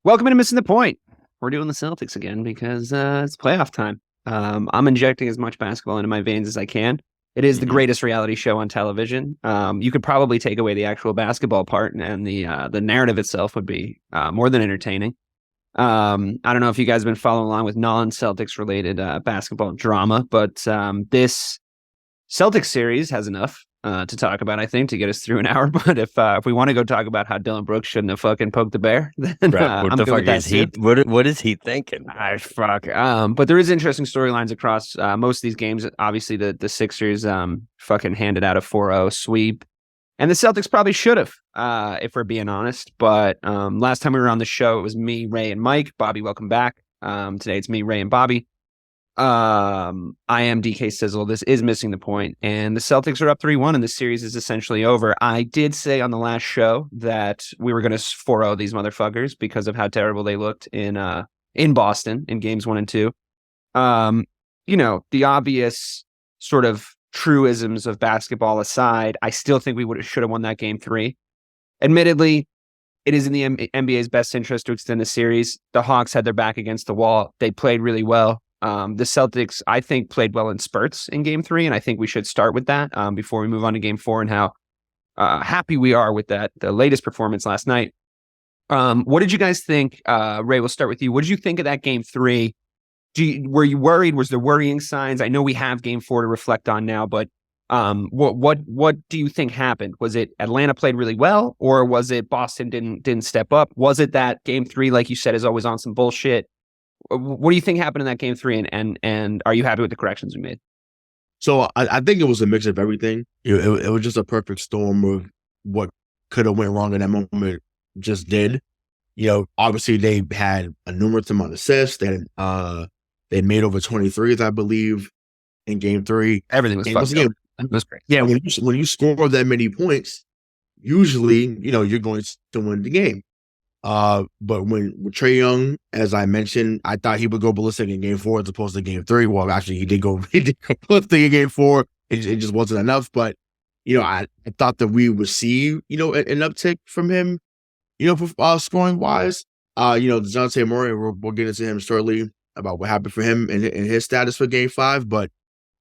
Welcome to Missing the Point. We're doing the Celtics again because it's playoff time. I'm injecting as much basketball into my veins as I can. It is the greatest reality show on television. You could probably take away the actual basketball part, and the narrative itself would be more than entertaining. I don't know if you guys have been following along with non-Celtics related basketball drama, but this Celtics series has enough to talk about, I think, to get us through an hour. But if we want to go talk about how Dylan Brooks shouldn't have fucking poked the bear, then what I'm the good fuck with that is he? too. What is he thinking? Fuck. But there is interesting storylines across most of these games. Obviously, the Sixers fucking handed out a 4-0 sweep, and the Celtics probably should have, if we're being honest. But last time we were on the show, it was me, Ray, and Mike. Bobby, welcome back. Today it's me, Ray, and Bobby. I am DK Sizzle. This is Missing the Point, and the Celtics are up 3-1, and the series is essentially over. I did say on the last show that we were going to 4-0 these motherfuckers because of how terrible they looked in Boston in games 1 and 2. The obvious sort of truisms of basketball aside, I still think we should have won that game 3. Admittedly, it is in the NBA's best interest to extend the series. The Hawks had their back against the wall. They played really well. The Celtics, I think, played well in spurts in game 3, and I think we should start with that before we move on to game 4 and how happy we are with that, the latest performance last night. What did you guys think? Ray, we'll start with you. What did you think of that game 3? Were you worried? Was there worrying signs? I know we have game 4 to reflect on now, but what do you think happened? Was it Atlanta played really well, or was it Boston didn't step up? Was it that game 3, like you said, is always on some bullshit? What do you think happened in that game 3, and are you happy with the corrections we made? So I think it was a mix of everything. It was just a perfect storm of what could have went wrong in that moment just did. Obviously they had a numerous amount of assists. They made over 23s, I believe, in game 3. Everything was fucking good. It was great. Yeah, when you score that many points, usually, you're going to win the game. But with Trae Young, as I mentioned, I thought he would go ballistic in game 4 as opposed to game 3. Well, actually, he did go ballistic in game 4. It just wasn't enough. But, I thought that we would see, an uptick from him, scoring wise. DeJounte Murray, we'll get into him shortly about what happened for him and his status for game 5. But,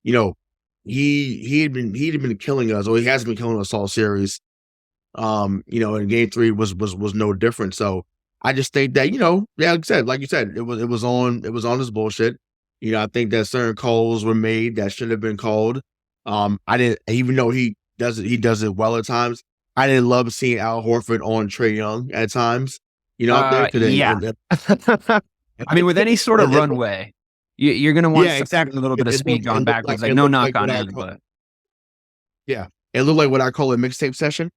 he had been killing us, or he has been killing us all series. And game 3 was no different. So I just think that, like you said, it was on his bullshit. I think that certain calls were made that should have been called. I didn't, even though he does it well at times, I didn't love seeing Al Horford on Trae Young at times. Yeah. I mean, with any sort of runway, you're going to want exactly a little bit of speed going backwards. Like no knock on him, but yeah, it looked like what I call a mixtape session.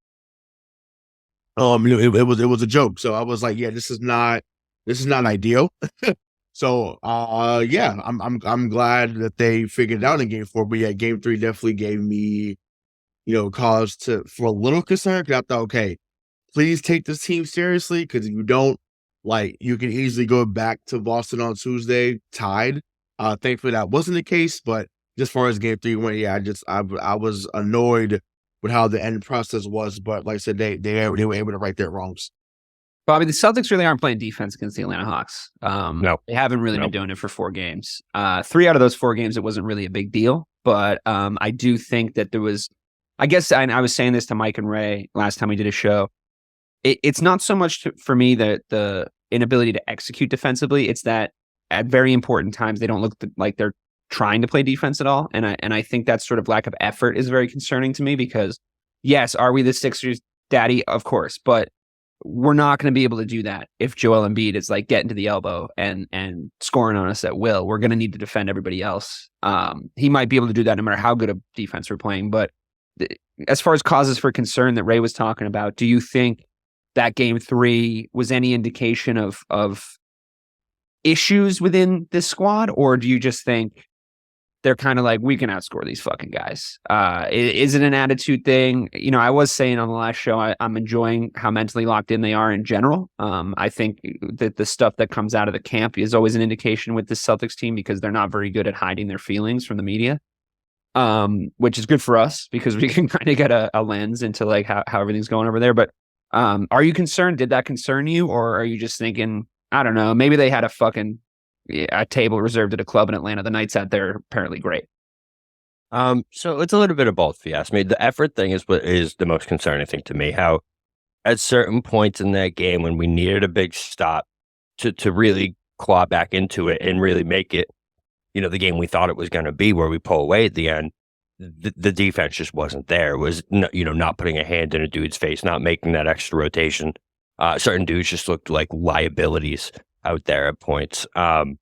It was a joke. So I was like, yeah, this is not ideal. So I'm glad that they figured it out in game 4. But yeah, game 3 definitely gave me, cause for a little concern. Cause I thought, okay, please take this team seriously. Cause if you don't, you can easily go back to Boston on Tuesday tied. Thankfully that wasn't the case. But just as far as game 3 went, yeah, I was annoyed with how the end process was, but like I said, they were able to right their wrongs. Bobby, the Celtics really aren't playing defense against the Atlanta Hawks. No, they haven't really been doing it for 4 games. 3 out of those 4 games, it wasn't really a big deal, but I do think that there was. I guess I was saying this to Mike and Ray last time we did a show. It's not so much for me that the inability to execute defensively. It's that at very important times they don't look like they're trying to play defense at all. And I think that sort of lack of effort is very concerning to me because, yes, are we the Sixers daddy? Of course, but we're not going to be able to do that if Joel Embiid is getting to the elbow and scoring on us at will. We're going to need to defend everybody else. He might be able to do that no matter how good a defense we're playing. But as far as causes for concern that Ray was talking about, do you think that game 3 was any indication of issues within this squad, or do you just think they're kind of like, we can outscore these fucking guys? Is it an attitude thing? I was saying on the last show, I'm enjoying how mentally locked in they are in general. I think that the stuff that comes out of the camp is always an indication with the Celtics team because they're not very good at hiding their feelings from the media, which is good for us because we can kind of get a lens into how everything's going over there. But are you concerned? Did that concern you? Or are you just thinking I don't know. Maybe they had a table reserved at a club in Atlanta. The nights out there are apparently great. So it's a little bit of both, if you ask me. The effort thing is what is the most concerning thing to me. How at certain points in that game when we needed a big stop to really claw back into it and really make it, the game we thought it was going to be, where we pull away at the end, the defense just wasn't there. It was, not putting a hand in a dude's face, not making that extra rotation. Certain dudes just looked like liabilities out there at points. And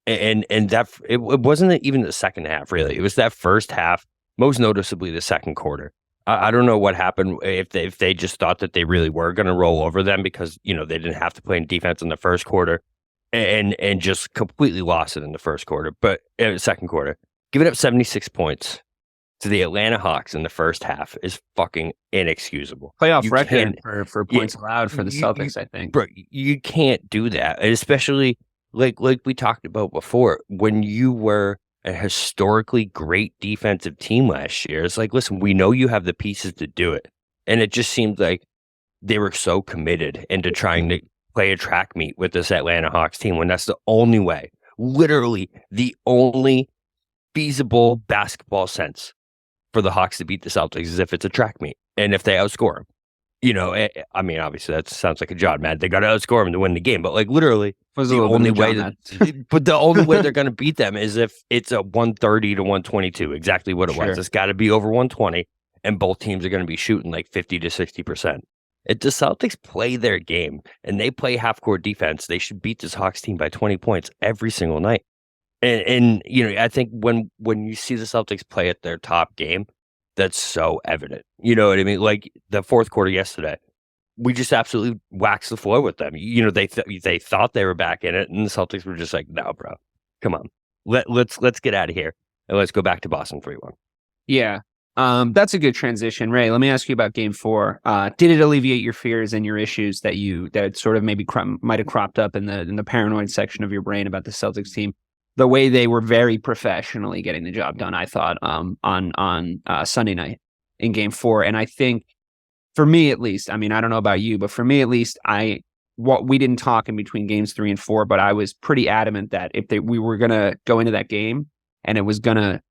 that it wasn't even the second half, really. It was that first half, most noticeably the second quarter. I don't know what happened, if they just thought that they really were going to roll over them because, they didn't have to play in defense in the first quarter and just completely lost it in the first quarter. But second quarter, giving up 76 points to the Atlanta Hawks in the first half is fucking inexcusable. Playoff record for points allowed for the Celtics, I think. Bro, you can't do that, especially like we talked about before, when you were a historically great defensive team last year. It's like, listen, we know you have the pieces to do it. And it just seemed like they were so committed into trying to play a track meet with this Atlanta Hawks team when that's the only way, literally the only feasible basketball sense for the Hawks to beat the Celtics is if it's a track meet and if they outscore them. I mean, obviously that sounds like a John Madden. They got to outscore them to win the game, but like literally the only way but the only way they're going to beat them is if it's a 130 to 122, exactly what it was. It's got to be over 120, and both teams are going to be shooting like 50 to 60%. If the Celtics play their game and they play half-court defense, they should beat this Hawks team by 20 points every single night. And I think when you see the Celtics play at their top game, that's so evident. You know what I mean? Like the fourth quarter yesterday, we just absolutely waxed the floor with them. They thought they were back in it, and the Celtics were just like, "No, bro, come on, let's get out of here and let's go back to Boston 3-1." Yeah, that's a good transition, Ray. Let me ask you about Game 4. Did it alleviate your fears and your issues that sort of maybe might have cropped up in the paranoid section of your brain about the Celtics team? The way they were very professionally getting the job done, I thought, on Sunday night in Game 4. And I think, for me at least, I mean, I don't know about you, but for me at least, we didn't talk in between Games 3 and 4, but I was pretty adamant that if we were going to go into that game and it was going to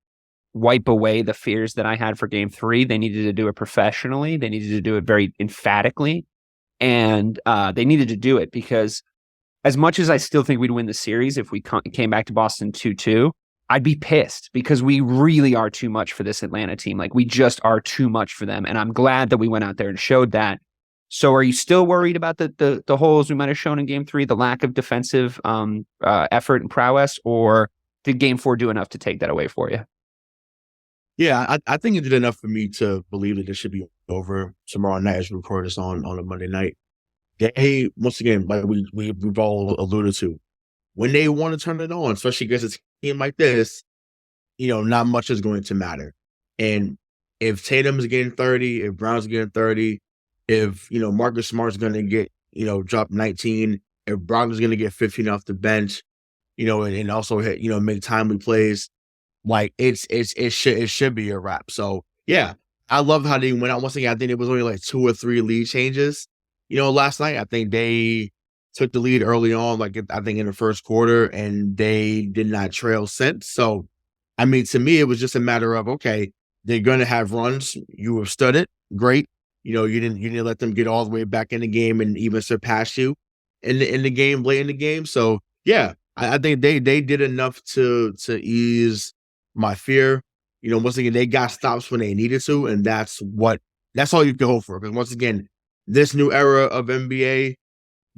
wipe away the fears that I had for Game 3, they needed to do it professionally. They needed to do it very emphatically. And they needed to do it because as much as I still think we'd win the series if we came back to Boston 2-2, I'd be pissed because we really are too much for this Atlanta team. Like, we just are too much for them. And I'm glad that we went out there and showed that. So are you still worried about the holes we might have shown in Game 3, the lack of defensive effort and prowess, or did Game 4 do enough to take that away for you? Yeah, I think it did enough for me to believe that this should be over tomorrow night as we record this on a Monday night. Hey, once again, like we've all alluded to, when they want to turn it on, especially against a team like this, not much is going to matter. And if Tatum's getting 30, if Brown's getting 30, if, Marcus Smart's going to get, drop 19, if Brogdon's going to get 15 off the bench, and also hit, make timely plays, like it should be a wrap. So yeah, I love how they went out. Once again, I think it was only like 2 or 3 lead changes. Last night, I think they took the lead early on, I think in the first quarter, and they did not trail since. So, I mean, to me, it was just a matter of, okay, they're going to have runs. You withstood it. Great. You didn't let them get all the way back in the game and even surpass you in the game, late in the game. So, yeah, I think they did enough to ease my fear. Once again, they got stops when they needed to, and that's all you can hope for. Because once again, this new era of NBA,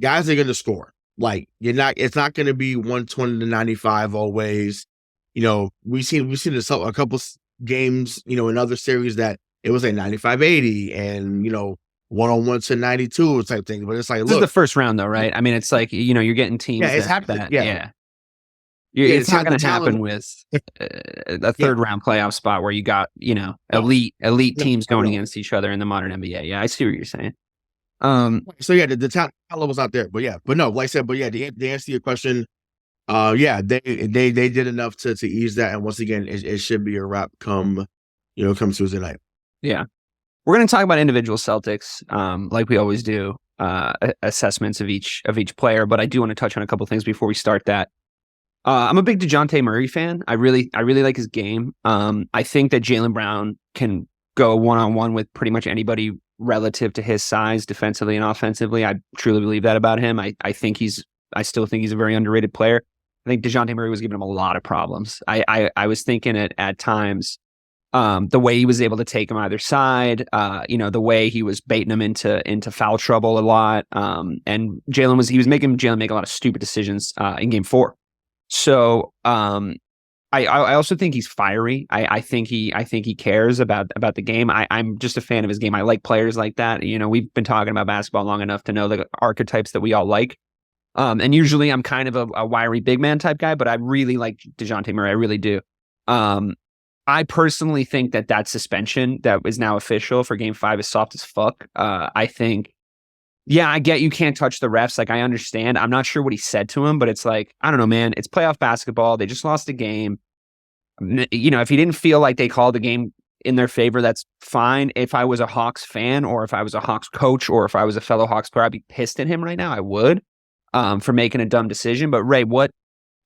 guys are going to score. Like, it's not going to be 120 to 95 always. We've seen a couple games, in other series that it was like 95-80 and, 101 to 92 type thing. But it's like, this is the first round though, right? I mean, it's like, you're getting teams. Yeah, it's happening. Yeah. It's not going to happen with a third round playoff spot where you got, elite teams going against each other in the modern NBA. Yeah, I see what you're saying. So yeah, the talent level's out there, but no, like I said, to answer your question, they did enough to ease that, and once again, it should be a wrap come Tuesday night. Yeah, we're going to talk about individual Celtics, like we always do. assessments of each player, but I do want to touch on a couple things before we start that. I'm a big DeJounte Murray fan. I really like his game. I think that Jaylen Brown can go one-on-one with pretty much anybody relative to his size, defensively and offensively. I truly believe that about him. I still think he's a very underrated player. I think DeJounte Murray was giving him a lot of problems. I was thinking at times, the way he was able to take him either side, the way he was baiting him into foul trouble a lot. And Jaylen was making Jaylen make a lot of stupid decisions in game 4. So I also think he's fiery. I think he cares about the game. I'm just a fan of his game. I like players like that. We've been talking about basketball long enough to know the archetypes that we all like. And usually I'm kind of a wiry big man type guy, but I really like DeJounte Murray. I really do. I personally think that suspension that is now official for game 5 is soft as fuck. I think, yeah, I get you can't touch the refs. Like, I understand. I'm not sure what he said to him, but it's like, I don't know, man. It's playoff basketball. They just lost a game. If he didn't feel like they called the game in their favor, that's fine. If I was a Hawks fan, or if I was a Hawks coach, or if I was a fellow Hawks player, I'd be pissed at him right now. I would, for making a dumb decision. But Ray, what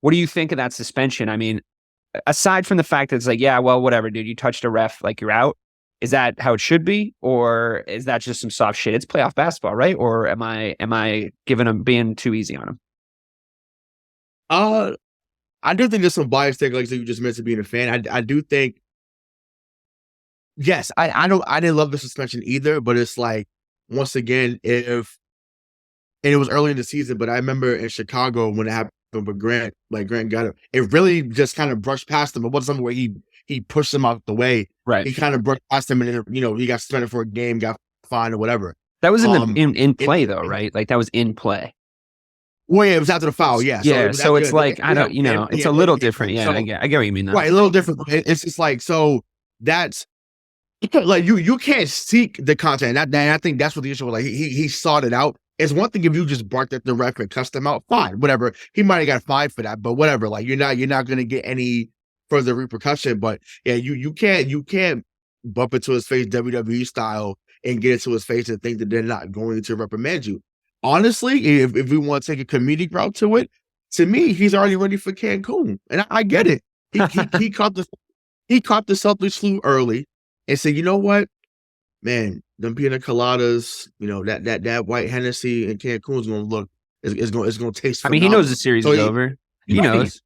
do you think of that suspension? I mean, aside from the fact that it's like, yeah, well, whatever, dude, you touched a ref, like, you're out. Is that how it should be? Or is that just some soft shit? It's playoff basketball, right? Or am I giving him being too easy on him? I do think there's some bias there, like you just mentioned being a fan. I do think, yes, I didn't love the suspension either, but it's like, once again, and it was early in the season, but I remember in Chicago when it happened with Grant, like Grant got him. It really just kind of brushed past him. It wasn't something where he pushed him out the way. Right. He kind of brushed past him, and then, he got suspended for a game, got fined or whatever. That was in play though, right? Like, that was in play. Well, yeah, it was after the foul, yeah. So it's like, I don't, it's a little different. Yeah, I get what you mean. Right, a little different. It's just like, so that's like you can't seek the content. And I think that's what the issue was. Like, he sought it out. It's one thing if you just barked at the ref and cussed him out, fine, whatever. He might have got fined for that, but whatever. Like, you're not going to get any further repercussion. But yeah, you can't bump into his face WWE style and get into his face and think that they're not going to reprimand you. Honestly, if we want to take a comedic route to it, to me, he's already ready for Cancun, and I get it. He caught the Celtics flu early and said, you know what, man, them pina coladas, that white Hennessy in Cancun is going to taste. I mean, he knows the series is over. He knows.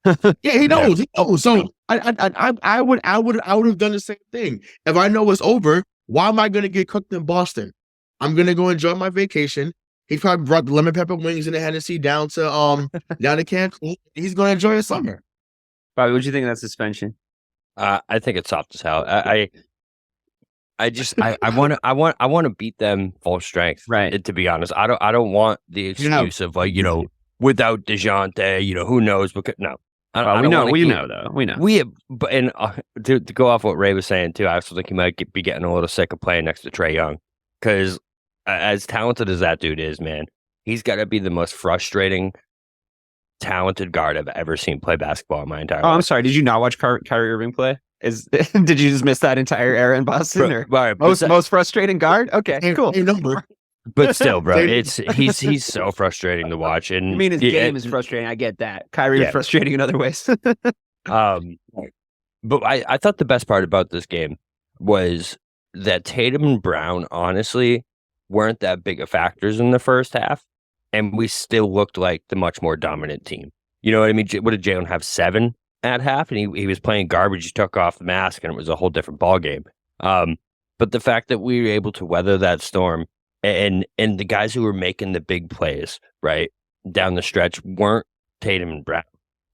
Yeah, he knows. He knows. So I would have done the same thing if I know it's over. Why am I going to get cooked in Boston? I'm going to go enjoy my vacation. He probably brought the lemon pepper wings and the Hennessy down to Cancun. He's going to enjoy his summer. Bobby, what do you think of that suspension? I think it's soft as hell. I want to beat them full strength. Right. To be honest, I don't want the excuse of like, without DeJounte, who knows? Because no, we know. To go off what Ray was saying too, I also think he might be getting a little sick of playing next to Trae Young, because as talented as that dude is, man, he's got to be the most frustrating, talented guard I've ever seen play basketball in my entire life. I'm sorry. Did you not watch Kyrie Irving play? Did you just miss that entire era in Boston? Most frustrating guard? Okay, cool. But still, bro, he's so frustrating to watch. And I mean, his game is frustrating. I get that. Kyrie is frustrating in other ways. But I thought the best part about this game was that Tatum and Brown honestly weren't that big of factors in the first half, and we still looked like the much more dominant team. You know what I mean? What did Jalen have, 7 at half? And he was playing garbage. He took off the mask, and it was a whole different ball game. But the fact that we were able to weather that storm, and the guys who were making the big plays right down the stretch weren't Tatum and Brown.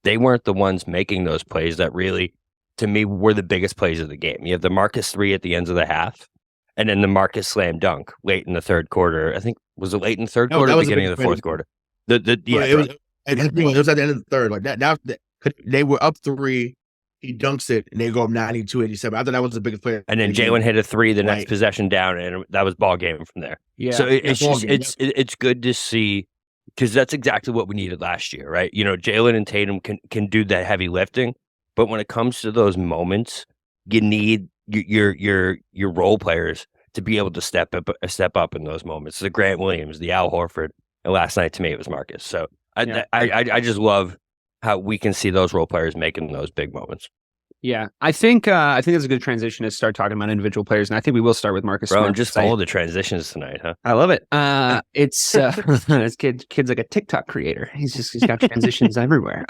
They weren't the ones making those plays that really, to me, were the biggest plays of the game. You have the Marcus 3 at the end of the half, and then the Marcus slam dunk late in the third quarter. I think, was it late in the third quarter or beginning of the fourth quarter? It was at the end of the third. Like that they were up 3. He dunks it, and they go up 92-87. I thought that was the biggest play. And then Jalen hit a 3 the next possession down, and that was ball game from there. Yeah. So it's good to see, because that's exactly what we needed last year, right? Jalen and Tatum can do that heavy lifting, but when it comes to those moments, you need your role players to be able to step up in those moments. The Grant Williams, the Al Horford, and last night to me it was Marcus. So I just love how we can see those role players making those big moments. Yeah, I think it's a good transition to start talking about individual players, and I think we will start with Marcus Smart. Just follow the transitions tonight, huh? I love it. It's this kid's like a TikTok creator. He's got transitions everywhere.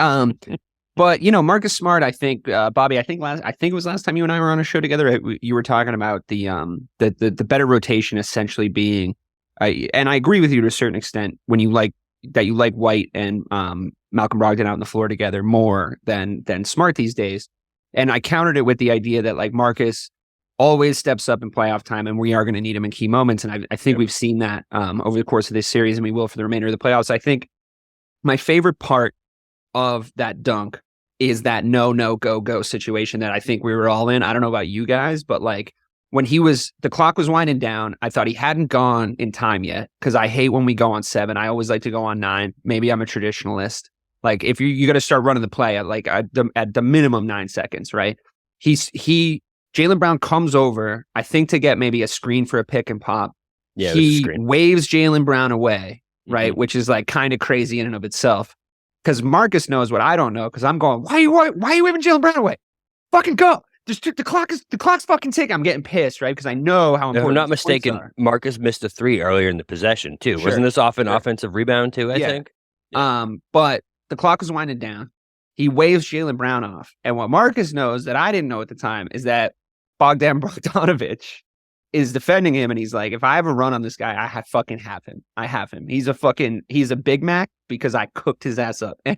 But Marcus Smart, I think, Bobby, I think it was last time you and I were on a show together. You were talking about the better rotation essentially being, and I agree with you to a certain extent when you like White and Malcolm Brogden out on the floor together more than Smart these days. And I countered it with the idea that like Marcus always steps up in playoff time, and we are going to need him in key moments. And I think we've seen that over the course of this series, and we will for the remainder of the playoffs. I think my favorite part of that dunk is that no, go situation that I think we were all in. I don't know about you guys, but like when the clock was winding down, I thought he hadn't gone in time yet, because I hate when we go on 7. I always like to go on 9. Maybe I'm a traditionalist. Like if you got to start running the play at the minimum 9 seconds, right? Jaylen Brown comes over, I think to get maybe a screen for a pick and pop. Yeah, he waves Jaylen Brown away, right? Mm-hmm. Which is like kind of crazy in and of itself. Because Marcus knows what I don't know. Because I'm going, why are you waving Jaylen Brown away? Fucking go! The clock's fucking ticking. I'm getting pissed, right? Because I know how important. If I'm not mistaken, Marcus missed a 3 earlier in the possession too. Sure. Wasn't this off an offensive rebound too? I think. Yeah. But the clock was winding down. He waves Jaylen Brown off. And what Marcus knows that I didn't know at the time is that Bogdanovich is defending him. And he's like, if I have a run on this guy, I fucking have him. I have him. He's a Big Mac because I cooked his ass up. And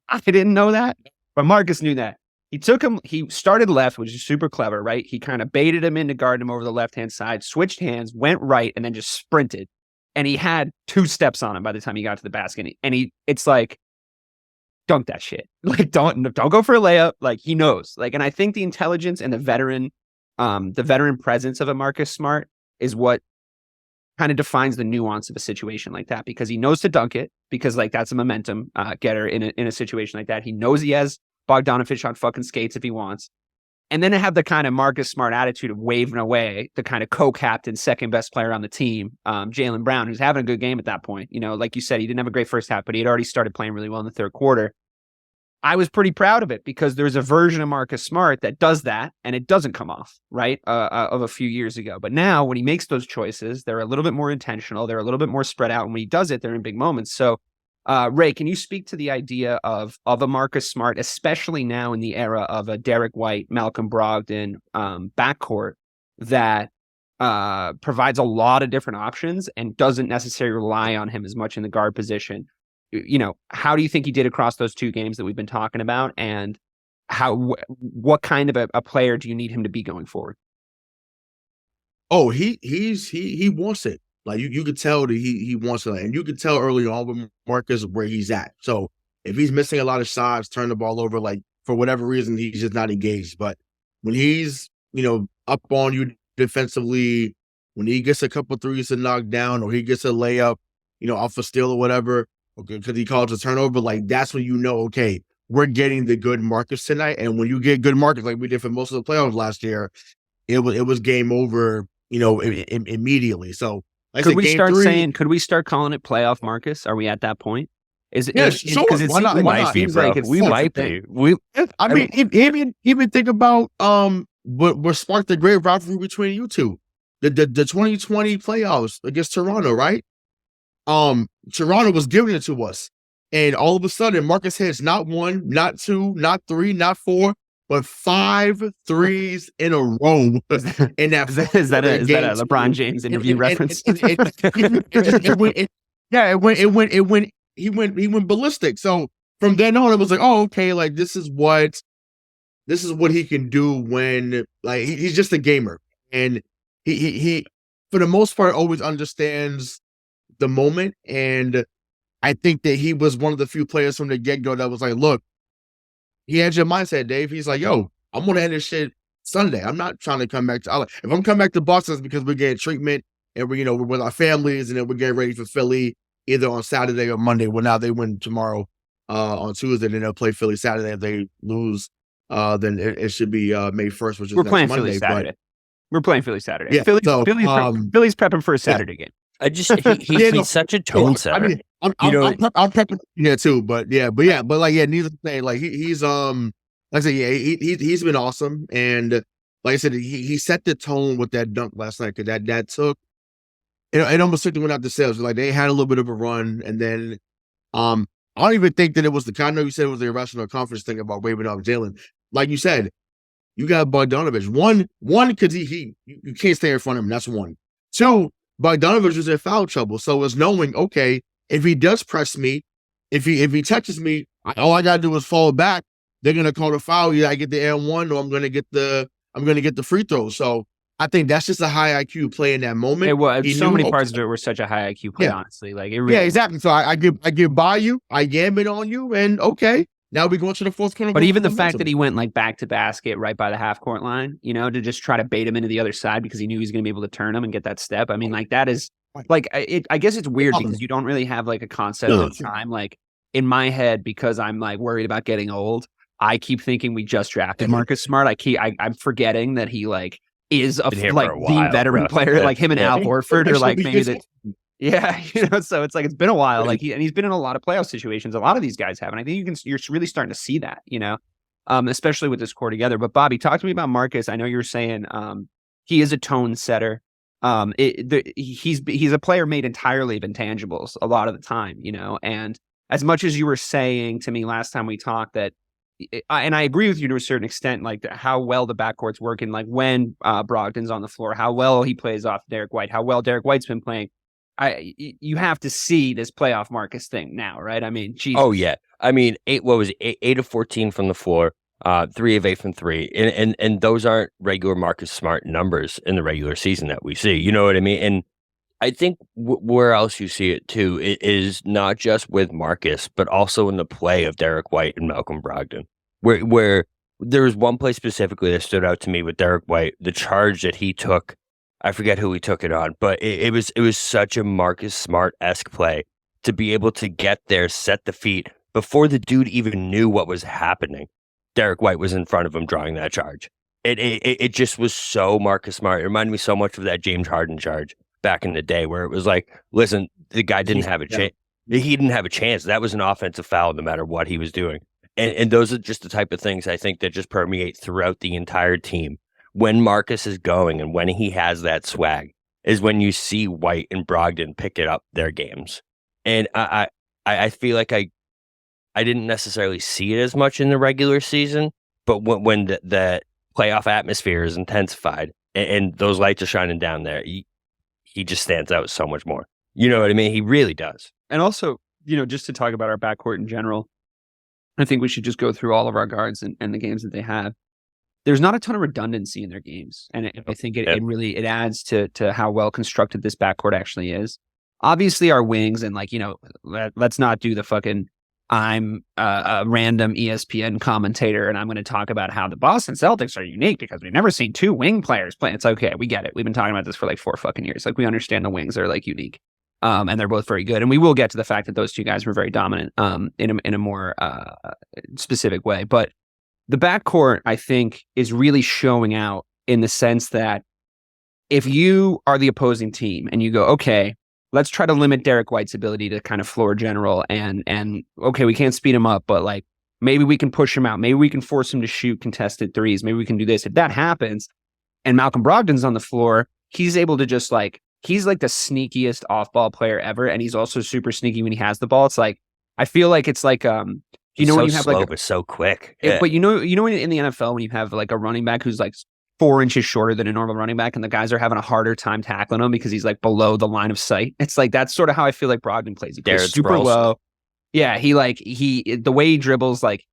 I didn't know that, but Marcus knew that. He started left, which is super clever, right? He kind of baited him in to guard him over the left-hand side, switched hands, went right, and then just sprinted. And he had 2 steps on him by the time he got to the basket. And it's like, dunk that shit. Like, don't go for a layup. Like, he knows. Like, and I think the intelligence and the veteran presence of a Marcus Smart is what kind of defines the nuance of a situation like that, because he knows to dunk it, because like that's a momentum getter in a situation like that. He knows he has Bogdanovich on fucking skates if he wants. And then to have the kind of Marcus Smart attitude of waving away the kind of co-captain, second best player on the team, Jaylen Brown, who's having a good game at that point. Like you said, he didn't have a great first half, but he had already started playing really well in the third quarter. I was pretty proud of it, because there's a version of Marcus Smart that does that, and it doesn't come off, right, of a few years ago. But now when he makes those choices, they're a little bit more intentional. They're a little bit more spread out. And when he does it, they're in big moments. So, Ray, can you speak to the idea of a Marcus Smart, especially now in the era of a Derek White, Malcolm Brogdon backcourt that provides a lot of different options and doesn't necessarily rely on him as much in the guard position? How do you think he did across those 2 games that we've been talking about, and what kind of a player do you need him to be going forward? Oh, he wants it. Like you could tell that he wants it, and you could tell early on with Marcus where he's at. So if he's missing a lot of shots, turn the ball over, like for whatever reason, he's just not engaged. But when he's up on you defensively, when he gets a couple threes to knock down, or he gets a layup, off a steal or whatever, because he calls a turnover, like that's when okay, we're getting the good Marcus tonight. And when you get good Marcus, like we did for most of the playoffs last year, it was game over, immediately. So could we start calling it playoff Marcus? Are we at that point? Is it? Yeah, sure. Why not? We might be, bro. We might be. Even think about what sparked the great rivalry between you two, the 2020 playoffs against Toronto, right? Toronto was giving it to us, and all of a sudden Marcus hits not 1, not 2, not 3, not 4, but 5 threes in a row. In that is that a LeBron James interview reference? He went ballistic. So from then on, it was like, oh, okay, like this is what he can do when like he's just a gamer, and he for the most part always understands the moment. And I think that he was one of the few players from the get-go that was like, look, he had your mindset, Dave. He's like, yo, I'm gonna end this shit Sunday. I'm not trying to come back to if I'm coming back to Boston, it's because we're getting treatment and we're with our families, and then we're getting ready for Philly either on Saturday or Monday. Well, now they win tomorrow on Tuesday, then they'll play Philly Saturday. If they lose, then it should be May 1st, which is we're next playing Monday. Philly Saturday. We're playing Philly Saturday. Yeah, Philly's prepping for a yeah. Saturday game. I just he's such a tone setter. I mean, I'm prepping too, but needless to say, like he's like I said, yeah, he's been awesome, and like I said, he set the tone with that dunk last night, because that took it almost took them without the sales. Like they had a little bit of a run, and then I don't even think that it was I know you said it was the irrational confidence thing about waving off Jalen. Like you said, you got Bogdanovich. One because you can't stay in front of him. That's one. Two, Bogdanovich was in foul trouble, so it's knowing, okay, if he does press me, if he touches me, all I gotta do is fall back. They're gonna call the foul. Either I get the N1 or I'm gonna get the free throw. So I think that's just a high IQ play in that moment. It was so many parts of it were such a high IQ play, honestly. Like it really, yeah, exactly. So I give by you, I gambit on you, and okay. Now we go to the fourth quarter. But even the fact that he went like back to basket right by the half court line, to just try to bait him into the other side because he knew he was going to be able to turn him and get that step. I mean, like that is like I guess it's weird because you don't really have like a concept of time. Like in my head, because I'm like worried about getting old, I keep thinking we just drafted Marcus Smart. I'm forgetting that he like is the veteran player, like him and Al Horford, or like maybe that. Yeah, so it's like it's been a while. Like he's been in a lot of playoff situations. A lot of these guys have, and I think you're really starting to see that, especially with this core together. But Bobby, talk to me about Marcus. I know you were saying he is a tone setter. He's a player made entirely of intangibles a lot of the time, And as much as you were saying to me last time we talked that, and I agree with you to a certain extent, like how well the backcourt's working, like when Brogdon's on the floor, how well he plays off Derek White, how well Derek White's been playing. You have to see this playoff Marcus thing now, right? I mean, Jesus. Oh yeah. I mean, 8 of 14 from the floor, 3 of 8 from 3, and those aren't regular Marcus Smart numbers in the regular season that we see. You know what I mean? And I think where else you see it too is not just with Marcus, but also in the play of Derek White and Malcolm Brogden, where there was one play specifically that stood out to me with Derek White, the charge that he took. I forget who he took it on, but it was such a Marcus Smart-esque play to be able to get there, set the feet before the dude even knew what was happening. Derek White was in front of him drawing that charge. It just was so Marcus Smart. It reminded me so much of that James Harden charge back in the day, where it was like, listen, the guy didn't have a chance. He didn't have a chance. That was an offensive foul no matter what he was doing. And those are just the type of things I think that just permeate throughout the entire team. When Marcus is going and when he has that swag is when you see White and Brogdon pick it up their games. And I feel like I didn't necessarily see it as much in the regular season, but when the playoff atmosphere is intensified and those lights are shining down there, he just stands out so much more. You know what I mean? He really does. And also, just to talk about our backcourt in general, I think we should just go through all of our guards and the games that they have. There's not a ton of redundancy in their games. And I think it really adds to how well constructed this backcourt actually is. Obviously, our wings and let's not do the fucking I'm a random ESPN commentator and I'm going to talk about how the Boston Celtics are unique because we've never seen two wing players play. It's okay. We get it. We've been talking about this for like 4 fucking years. Like we understand the wings are like unique. And they're both very good. And we will get to the fact that those two guys were very dominant in a more specific way. But the backcourt, I think, is really showing out in the sense that if you are the opposing team and you go, okay, let's try to limit Derek White's ability to kind of floor general and okay, we can't speed him up, but like maybe we can push him out. Maybe we can force him to shoot contested threes. Maybe we can do this. If that happens and Malcolm Brogdon's on the floor, he's able to just like, he's like the sneakiest off-ball player ever. And he's also super sneaky when he has the ball. It's like, I feel like it's like, when you have slow, like, but so quick. But in the NFL, when you have like a running back who's like 4 inches shorter than a normal running back, and the guys are having a harder time tackling him because he's like below the line of sight. It's like that's sort of how I feel like Brogdon plays. He plays super low. Yeah, he the way he dribbles, like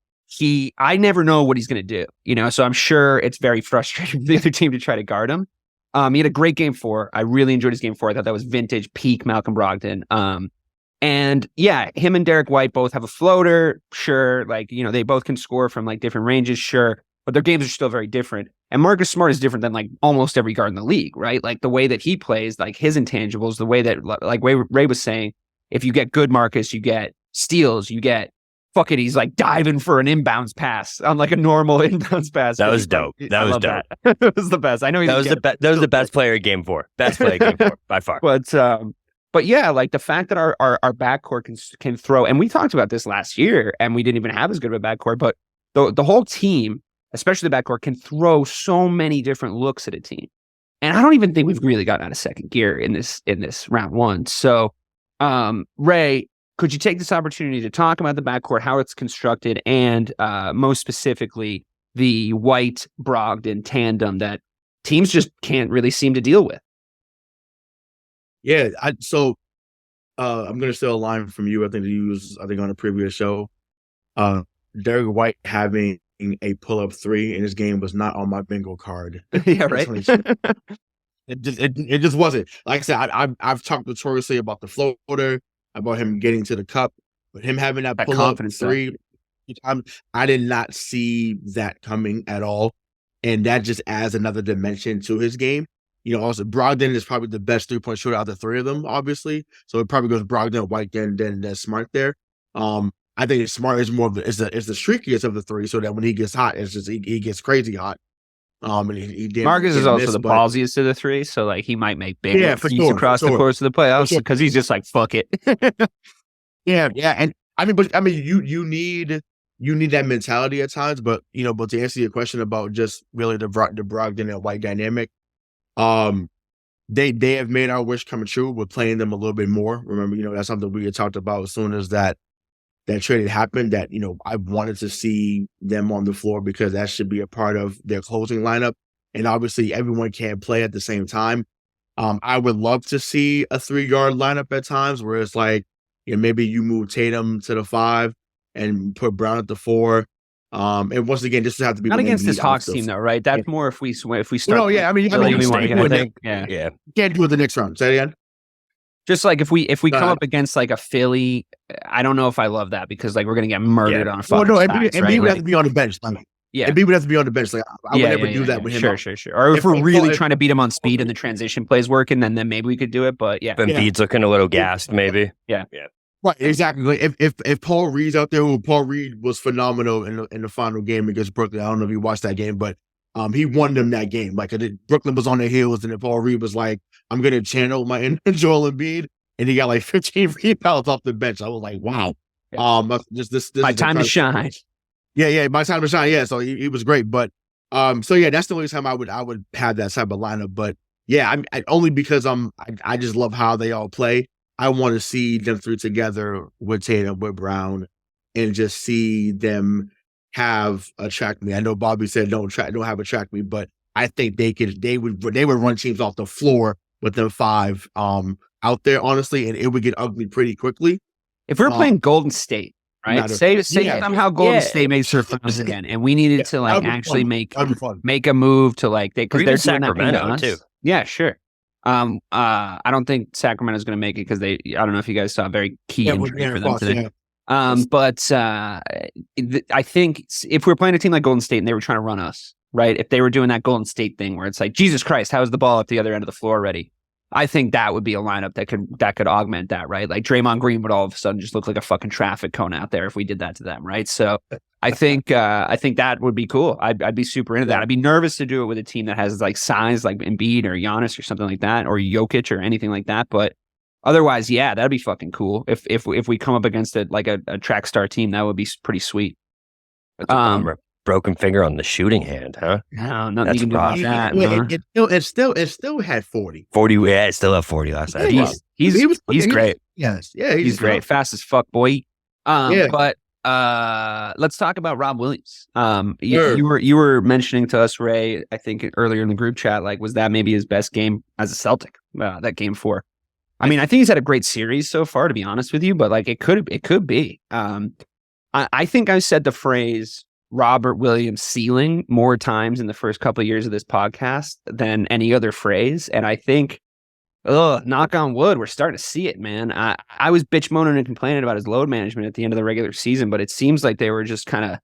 I never know what he's gonna do. So I'm sure it's very frustrating for the other team to try to guard him. He had a great game 4. I really enjoyed his game 4. I thought that was vintage peak Malcolm Brogdon. And yeah, him and Derek White both have a floater, sure. Like, they both can score from like different ranges, sure. But their games are still very different. And Marcus Smart is different than like almost every guard in the league, right? Like the way that he plays, like his intangibles, the way that, like Ray was saying, if you get good Marcus, you get steals, you get fuck it, he's like diving for an inbounds pass on like a normal inbounds pass. That was dope. That was dope. That was the best. I know that was the best player of game 4. Best player of game 4 by far. But yeah, like the fact that our backcourt can throw, and we talked about this last year, and we didn't even have as good of a backcourt, but the whole team, especially the backcourt, can throw so many different looks at a team. And I don't even think we've really gotten out of second gear in this round 1. So, Ray, could you take this opportunity to talk about the backcourt, how it's constructed, and most specifically the White Brogden tandem that teams just can't really seem to deal with? Yeah, I'm gonna steal a line from you. I think you used on a previous show. Derek White having a pull-up 3 in his game was not on my bingo card. Yeah, right. It just wasn't. Like I said, I've talked notoriously about the floater, about him getting to the cup, but him having that pull-up 3, I did not see that coming at all, and that just adds another dimension to his game. Also Brogden is probably the best 3-point shooter out of the 3 of them, obviously. So it probably goes Brogden, White, then Smart there. I think Smart is more of the streakiest of the 3, so that when he gets hot, it's just he gets crazy hot. And Marcus is also the ballsiest of the 3, so like he might make big across the course of the playoffs because he's just like fuck it. yeah, and you need that mentality at times, but to answer your question about just really the Brogden and White dynamic. They have made our wish come true with playing them a little bit more. Remember, that's something we had talked about as soon as that trade had happened, that, I wanted to see them on the floor because that should be a part of their closing lineup. And obviously everyone can't play at the same time. I would love to see a 3-guard lineup at times where it's like, maybe you move Tatum to the 5 and put Brown at the 4. And once again, this would have to be not against this Hawks team, though, right? That's more if we start. No, yeah, we want to get yeah. Can't do it the next round. Say it again. Just like if we come up against like a Philly, I don't know if I love that because like we're gonna get murdered on. Embiid would have to be on the bench. Embiid would have to be on the bench. Like I would never do that with him. Sure. Or if we're really trying to beat him on speed and the transition plays working, then maybe we could do it. But yeah, Embiid's looking a little gassed, maybe. Yeah. Right, exactly. Like if Paul Reed's out there, Paul Reed was phenomenal in the final game against Brooklyn. I don't know if you watched that game, but he won them that game. Like Brooklyn was on their heels, and then Paul Reed was like, "I'm going to channel my inner Joel Embiid," and he got like 15 rebounds off the bench. I was like, "Wow, this my time to shine." Yeah, my time to shine. Yeah, so he was great, but so yeah, that's the only time I would have that type of lineup. But yeah, I only because I just love how they all play. I want to see them 3 together with Tatum, with Brown, and just see them have a track me. I know Bobby said don't have a track me, but I think they would run teams off the floor with them 5 out there, honestly, and it would get ugly pretty quickly. If we're playing Golden State, right? Say somehow Golden State makes their finals again, and we needed to like actually make a move to like because they're Sacramento too. Yeah, sure. I don't think Sacramento's going to make it because I don't know if you guys saw a very key injury for them today. But I think if we're playing a team like Golden State and they were trying to run us, right? If they were doing that Golden State thing where it's like, Jesus Christ, how's the ball at the other end of the floor already? I think that would be a lineup that could augment that, right? Like Draymond Green would all of a sudden just look like a fucking traffic cone out there if we did that to them, right? So I think that would be cool. I'd be super into that. I'd be nervous to do it with a team that has like size like Embiid or Giannis or something like that, or Jokic or anything like that. But otherwise, yeah, that'd be fucking cool. If we come up against it like a track star team, that would be pretty sweet. Broken finger on the shooting hand, huh? No, nothing you can do about that. It still had 40. 40, yeah, it still had 40 last night. He's great. Yes, yeah, he's great. Fast as fuck, boy. But let's talk about Rob Williams. You were mentioning to us, Ray, I think earlier in the group chat, like, was that maybe his best game as a Celtic? That game 4. I mean, I think he's had a great series so far, to be honest with you, but like it could be. I think I said the phrase Robert Williams ceiling more times in the first couple of years of this podcast than any other phrase. And I think, knock on wood, we're starting to see it, man. I was bitch moaning and complaining about his load management at the end of the regular season, but it seems like they were just kind of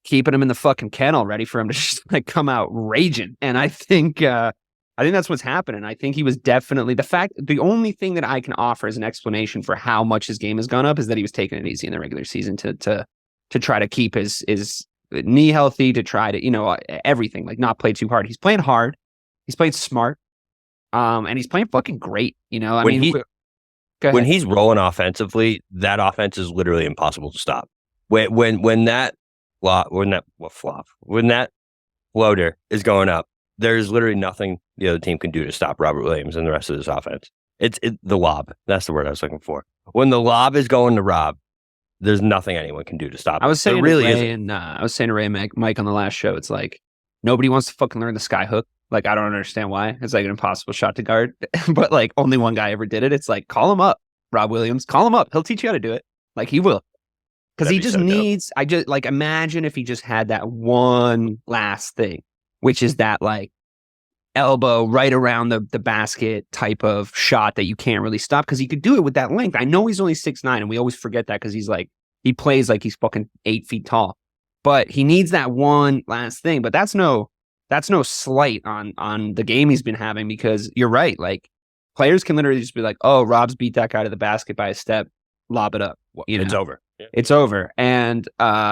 keeping him in the fucking kennel, ready for him to just like come out raging. And I think that's what's happening. I think he was definitely the only thing that I can offer as an explanation for how much his game has gone up is that he was taking it easy in the regular season to to try to keep his knee healthy, to try to, everything, like not play too hard. He's playing hard. He's playing smart. And he's playing fucking great. When he's rolling offensively, that offense is literally impossible to stop. When that floater is going up, there's literally nothing the other team can do to stop Robert Williams and the rest of this offense. It's the lob. That's the word I was looking for. When the lob is going to Rob, there's nothing anyone can do to stop it. I was saying to Ray and Mike on the last show, it's like nobody wants to fucking learn the sky hook. Like, I don't understand why. It's like an impossible shot to guard. But like only one guy ever did it. It's like, call him up, Rob Williams. Call him up. He'll teach you how to do it. Like, he will. Because he just needs, I just like, imagine if he just had that one last thing, which is that like elbow right around the basket type of shot that you can't really stop, because he could do it with that length. I know he's only 6'9", and we always forget that because he plays like he's fucking 8 feet tall. But he needs that one last thing. But that's no slight on the game he's been having, because you're right. Like, players can literally just be like, oh, Rob's beat that guy to the basket by a step, lob it up. It's over. Yeah. It's over. And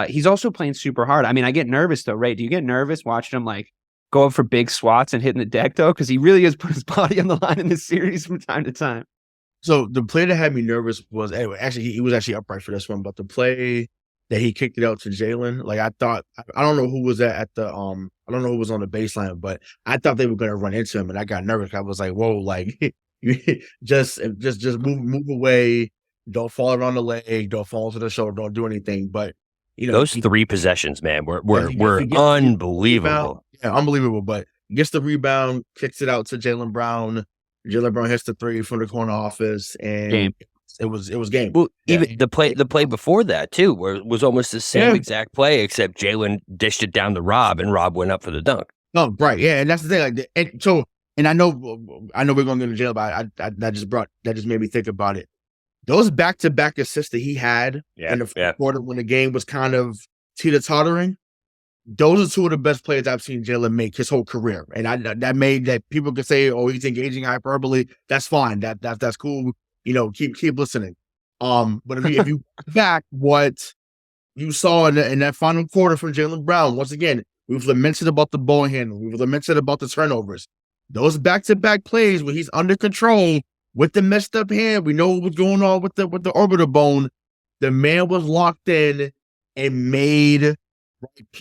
he's also playing super hard. I mean, I get nervous though, Ray. Do you get nervous watching him like go up for big swats and hitting the deck though? Because he really has put his body on the line in this series from time to time. So the play that had me nervous was, anyway, actually, he was actually upright for this one, but the play that he kicked it out to Jalen, like, I thought, I don't know who was at the, I don't know who was on the baseline, but I thought they were going to run into him, and I got nervous. I was like, whoa, like, just move away. Don't fall around the leg. Don't fall to the shoulder. Don't do anything. But, those 3 possessions, man, were unbelievable. Yeah, unbelievable. But gets the rebound, kicks it out to Jaylen Brown. Jaylen Brown hits the 3 from the corner office, and game. It was game. Well, even the play before that too, where it was almost the same exact play, except Jalen dished it down to Rob, and Rob went up for the dunk. No, right, yeah, and that's the thing. Like, and I know we're going to go to jail, but that just made me think about it. Those back-to-back assists that he had in the fourth quarter when the game was kind of teeter-tottering, those are 2 of the best plays I've seen Jalen make his whole career. And that made that people could say, oh, he's engaging hyperbole. That's fine. That's cool. Keep listening. But if you back what you saw in that final quarter from Jaylen Brown, once again, we've lamented about the ball handling. We've lamented about the turnovers. Those back-to-back plays where he's under control with the messed up hand, we know what was going on with the orbital bone. The man was locked in and made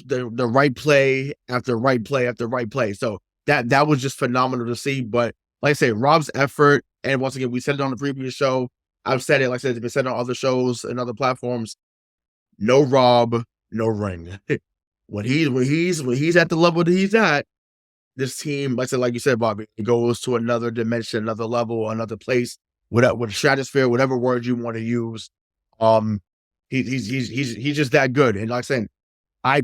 the right play after right play after right play. So that was just phenomenal to see. But like I say, Rob's effort, and once again, we said it on the previous show. I've said it, like I said, it's been said on other shows and other platforms. No Rob, no ring. when he's at the level that he's at, this team, like you said, Bobby, it goes to another dimension, another level, another place, with stratosphere, whatever word you want to use. He's just that good. And like I said, I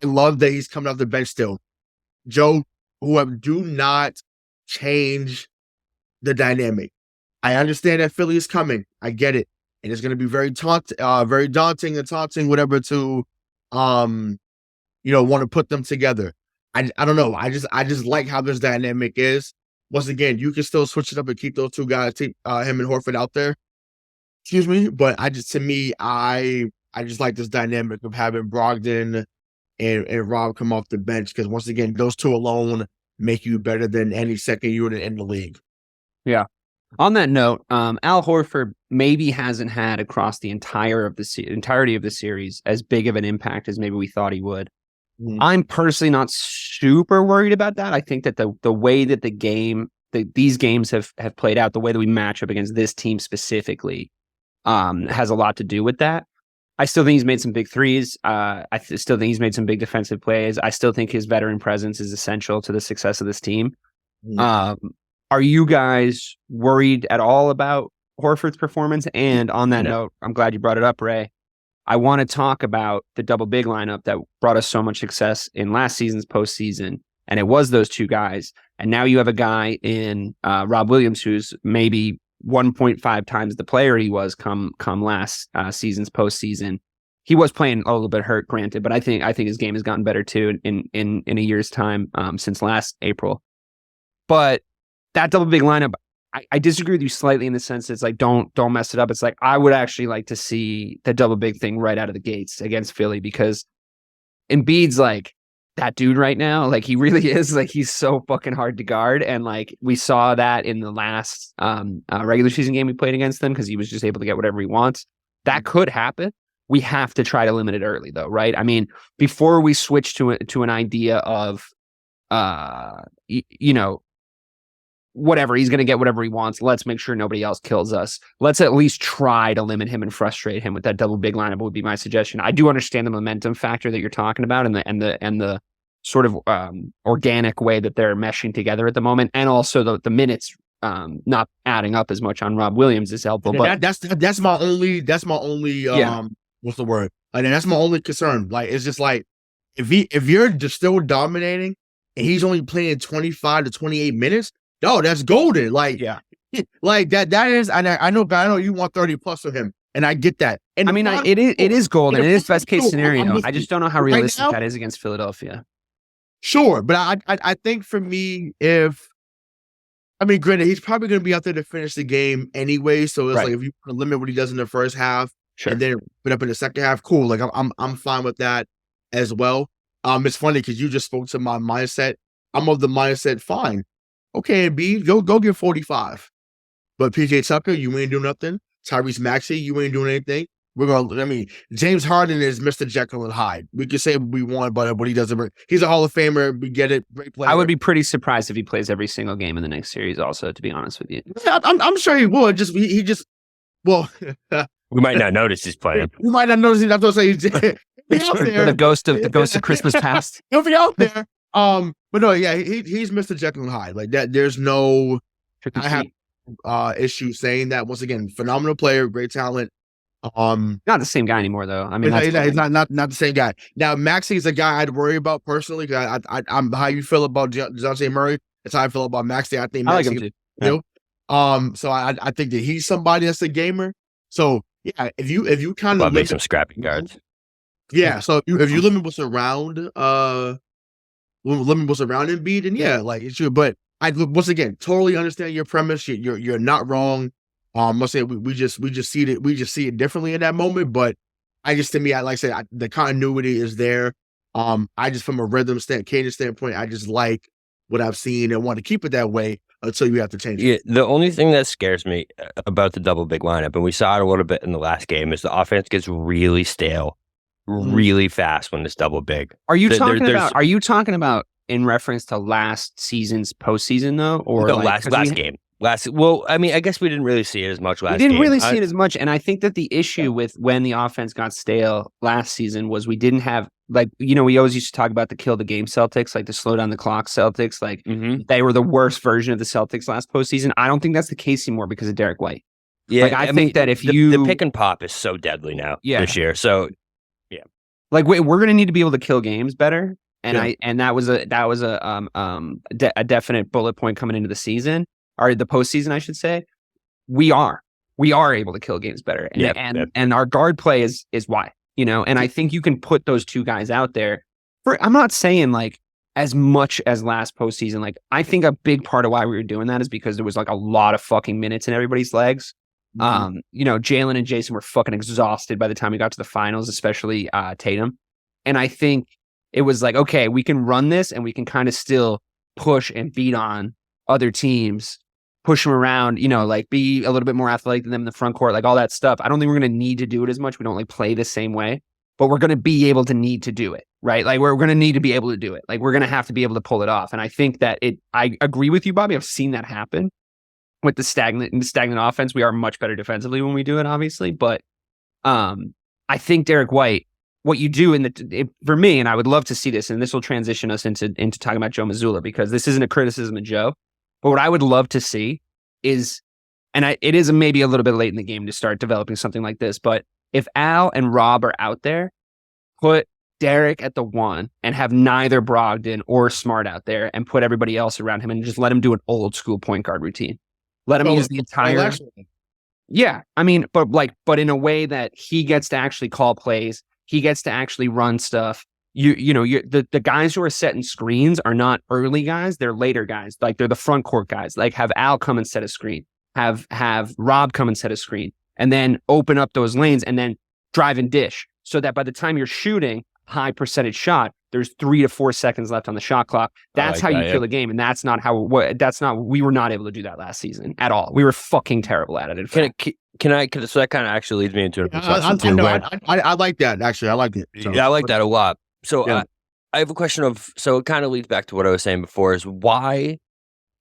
love that he's coming off the bench still. Joe, do not change the dynamic. I understand that Philly is coming. I get it. And it's going to be very daunting and taunting, whatever, to want to put them together. I don't know. I just like how this dynamic is. Once again, you can still switch it up and keep those 2 guys, him and Horford, out there. Excuse me, but I just like this dynamic of having Brogdon and Rob come off the bench, because once again, those 2 alone make you better than any second unit in the league. Yeah. On that note, Al Horford maybe hasn't had across the entirety of the series as big of an impact as maybe we thought he would. I'm personally not super worried about that. I think that the way that these games have played out, the way that we match up against this team specifically, has a lot to do with that. I still think he's made some big threes. I still think he's made some big defensive plays. I still think his veteran presence is essential to the success of this team. Are you guys worried at all about Horford's performance? And on that note, I'm glad you brought it up, Ray. I want to talk about the double big lineup that brought us so much success in last season's postseason. And it was those 2 guys. And now you have a guy in Rob Williams who's maybe 1.5 times the player he was come last season's postseason. He was playing a little bit hurt, granted, but I think his game has gotten better too in a year's time since last April. But that double big lineup, I disagree with you slightly in the sense that it's like, don't mess it up. It's like, I would actually like to see the double big thing right out of the gates against Philly, because Embiid's like that dude right now. Like, he really is. Like, he's so fucking hard to guard. And like, we saw that in the last regular season game we played against them, because he was just able to get whatever he wants. That could happen. We have to try to limit it early, though, right? I mean, before we switch to an idea of, whatever, he's going to get whatever he wants. Let's make sure nobody else kills us. Let's at least try to limit him and frustrate him with that double big lineup would be my suggestion. I do understand the momentum factor that you're talking about, and the sort of organic way that they're meshing together at the moment, and also the minutes not adding up as much on Rob Williams is helpful. But that's my only what's the word? And that's my only concern. Like, it's just like, if you're just still dominating and he's only playing 25 to 28 minutes, that's golden. Like, like that is, and I know you want 30 plus of him, and I get that. And I mean, it is golden. It is best case scenario. I just don't know how realistic that is against Philadelphia. Sure, but I think for me, granted, he's probably going to be out there to finish the game anyway. So it's like, if you limit what he does in the first half, and then put up in the second half, cool. Like, I'm fine with that as well. It's funny because you just spoke to my mindset. I'm of the mindset, fine. Okay, B, go get 45. But PJ Tucker, you ain't doing nothing. Tyrese Maxey, you ain't doing anything. James Harden is Mr. Jekyll and Hyde. We can say we want, but what he doesn't. He's a Hall of Famer. We get it. Great player. I would be pretty surprised if he plays every single game in the next series. Also, to be honest with you, I'm sure he would. We might not notice he's playing. We might not notice. I'm going to say he's out there. The ghost of Christmas past. He'll be out there. But no, yeah, he's Mr. Jekyll and Hyde. Like that. There's no. I have issue saying that. Once again, phenomenal player, great talent. Not the same guy anymore, though. I mean, he's not the same guy. Now, Maxey is a guy I'd worry about personally. Because I'm how you feel about DeJounte Murray. That's how I feel about Maxey. I think Maxey, I like him too. So I think that he's somebody that's a gamer. So yeah, if you kind of make some scrappy guards. Yeah. So if you limit what's around Embiid, then yeah, like it should. But I once again totally understand your premise. You're not wrong. Let's say we just see it differently in that moment. But the continuity is there. I just, from a cadence standpoint, I just like what I've seen and want to keep it that way until you have to change it. Yeah, the only thing that scares me about the double big lineup, and we saw it a little bit in the last game, is the offense gets really stale really fast when it's double big. Are you talking about in reference to last season's postseason though, or last game? Well, I mean, I guess we didn't really see it as much last game. We didn't really see it as much, and I think that the issue with when the offense got stale last season was we didn't have, like, we always used to talk about the kill the game Celtics, like the slow down the clock Celtics, like they were the worst version of the Celtics last postseason. I don't think that's the case anymore because of Derek White. Yeah, like, I think that if the pick and pop is so deadly now this year, so yeah, like we're going to need to be able to kill games better, and that was a definite bullet point coming into the season. Or the postseason, I should say. We are able to kill games better, and our guard play is why, And I think you can put those two guys out there. I'm not saying like as much as last postseason. Like, I think a big part of why we were doing that is because there was like a lot of fucking minutes in everybody's legs. Jalen and Jason were fucking exhausted by the time we got to the finals, especially Tatum. And I think it was like, okay, we can run this and we can kind of still push and beat on other teams. Push them around, like be a little bit more athletic than them in the front court, like all that stuff. I don't think we're going to need to do it as much. We don't like play the same way, but we're going to be able to need to do it, right? Like we're going to need to be able to do it. Like we're going to have to be able to pull it off. And I think that I agree with you, Bobby. I've seen that happen with the stagnant offense. We are much better defensively when we do it, obviously. But I think Derek White, what you do for me, and I would love to see this, and this will transition us into talking about Joe Mazzulla, because this isn't a criticism of Joe. But what I would love to see is, it is maybe a little bit late in the game to start developing something like this, but if Al and Rob are out there, put Derek at the 1 and have neither Brogdon or Smart out there and put everybody else around him and just let him do an old school point guard routine. Let him use the entire... Yeah, I mean, but in a way that he gets to actually call plays, he gets to actually run stuff. the guys who are setting screens are not early guys, they're later guys. Like they're the front court guys. Like have Al come and set a screen, have Rob come and set a screen, and then open up those lanes and then drive and dish, so that by the time you're shooting high percentage shot, there's 3 to 4 seconds left on the shot clock. That's how you kill a game, and that's not we were not able to do that last season at all. We were fucking terrible at it. So that kind of actually leads me into a question. I like that, actually. I like it. So. Yeah, I like that a lot. So I have a question so it kind of leads back to what I was saying before, is why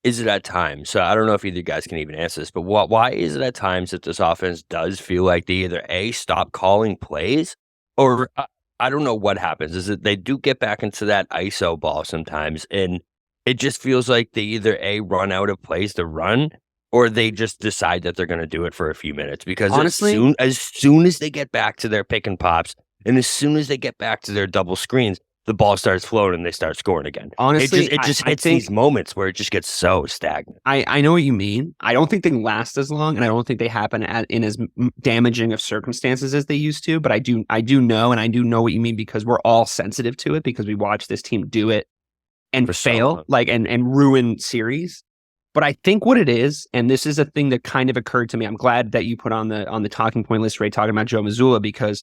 is it at times, so I don't know if either of you guys can even answer this, but why is it at times that this offense does feel like they either stop calling plays, or I don't know what happens, is that they do get back into that ISO ball sometimes, and it just feels like they either run out of plays to run, or they just decide that they're going to do it for a few minutes. Because honestly, as soon as they get back to their pick and pops, and as soon as they get back to their double screens, the ball starts flowing and they start scoring again. Honestly, it just hits these moments where it just gets so stagnant. I know what you mean. I don't think they last as long, and I don't think they happen in as damaging of circumstances as they used to. But I do know, and I do know what you mean, because we're all sensitive to it, because we watch this team do it and fail, and ruin series. But I think what it is, and this is a thing that kind of occurred to me. I'm glad that you put on the talking point list, Ray, talking about Joe Mazzulla, because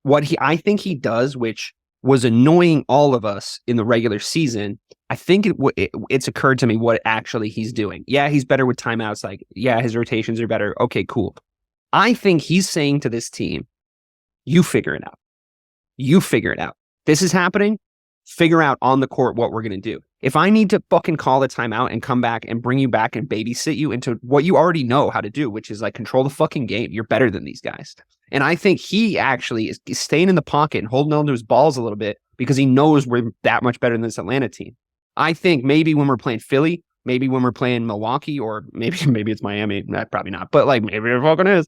what I think he does, which was annoying all of us in the regular season, I think it's occurred to me what actually he's doing. Yeah, he's better with timeouts. Like, yeah, his rotations are better. Okay, cool. I think he's saying to this team, you figure it out. You figure it out. This is happening. Figure out on the court what we're going to do. If I need to fucking call a timeout and come back and bring you back and babysit you into what you already know how to do, which is like control the fucking game. You're better than these guys. And I think he actually is staying in the pocket and holding on to his balls a little bit, because he knows we're that much better than this Atlanta team. I think maybe when we're playing Philly, maybe when we're playing Milwaukee, or maybe it's Miami, probably not, but like maybe it fucking is.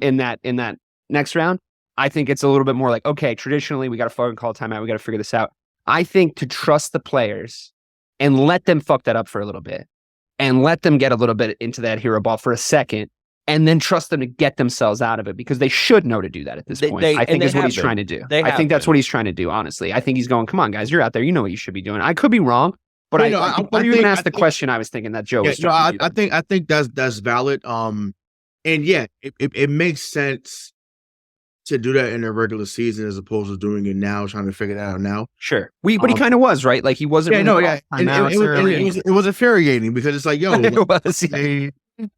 In that next round, I think it's a little bit more like, okay, traditionally we got to fucking call a timeout. We got to figure this out. I think to trust the players and let them fuck that up for a little bit, and let them get a little bit into that hero ball for a second, and then trust them to get themselves out of it, because they should know to do that at this point. I think is what he's trying to do. I think that's what he's trying to do, honestly. I think he's going, come on, guys, you're out there. You know what you should be doing. I could be wrong, but I think you can ask the question I was thinking that Joe was trying to do. I think that's valid. And yeah, it makes sense to do that in a regular season as opposed to doing it now, trying to figure that out now. Sure. But he kind of was, right? Like he wasn't. Yeah, really it was infuriating, because it's like, yo, it was, yeah.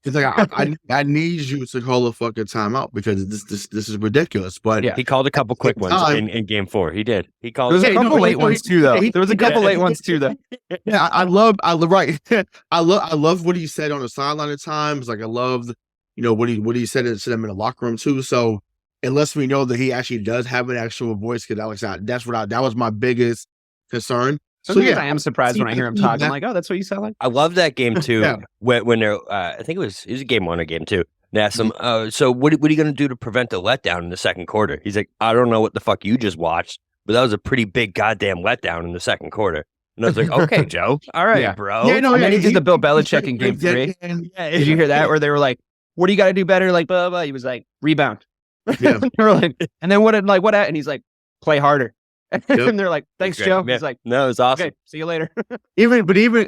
It's like I need you to call a fucking timeout, because this is ridiculous. But yeah, he called a couple quick ones in game 4. He did. He called. There was a couple late ones too, though. There was a couple late ones too, though. Yeah, I love what he said on the sideline at times. Like I loved, what he said to them in the locker room too. So it lets me know that he actually does have an actual voice, because that was my biggest concern. Sometimes I am surprised when I hear him talk. I'm like, oh, that's what you sound like. I love that game too. Yeah. When they're, I think it was game 1 or game 2. They asked him, so what are you going to do to prevent the letdown in the second quarter? He's like, I don't know what the fuck you just watched, but that was a pretty big goddamn letdown in the second quarter. And I was like, okay, Joe, all right, bro. Yeah, no, and then he did the Bill Belichick in game 3. Did you hear that? Where they were like, what do you got to do better? Like, blah, blah. He was like, rebound. Yeah. They were like, and then what? And he's like, play harder. And they're like, thanks, Joe. Yeah. He's like, no, it's awesome. Okay, see you later. I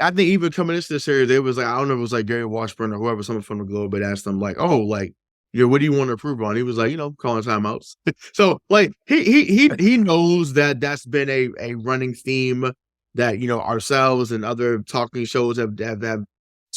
think coming into this series, there was like, I don't know if it was like Gary Washburn or whoever, someone from the Globe had asked him like, oh, like, what do you want to improve on? He was like, calling timeouts. So like he knows that that's been a running theme that, ourselves and other talking shows have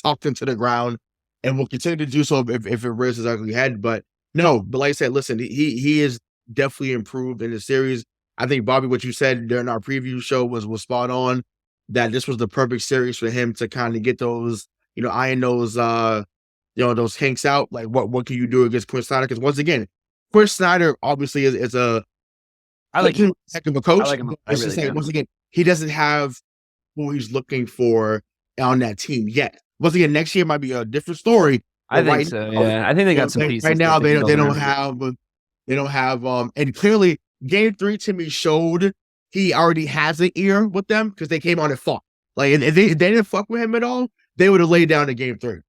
talked into the ground, and will continue to do so if it rears its ugly head. But like I said, listen, he is definitely improved in the series. I think, Bobby, what you said during our preview show was spot on, that this was the perfect series for him to kind of get those, iron those, those kinks out. Like, what can you do against Quinn Snyder? Because once again, Quinn Snyder obviously is a heck of a coach. I like him. Once again, he doesn't have who he's looking for on that team yet. Once again, next year might be a different story. I think so. Yeah, I think they got some pieces. Right now, they don't have, and clearly, Game 3 to me showed he already has an ear with them, because they came on and fought. Like, if they didn't fuck with him at all, they would have laid down in Game 3.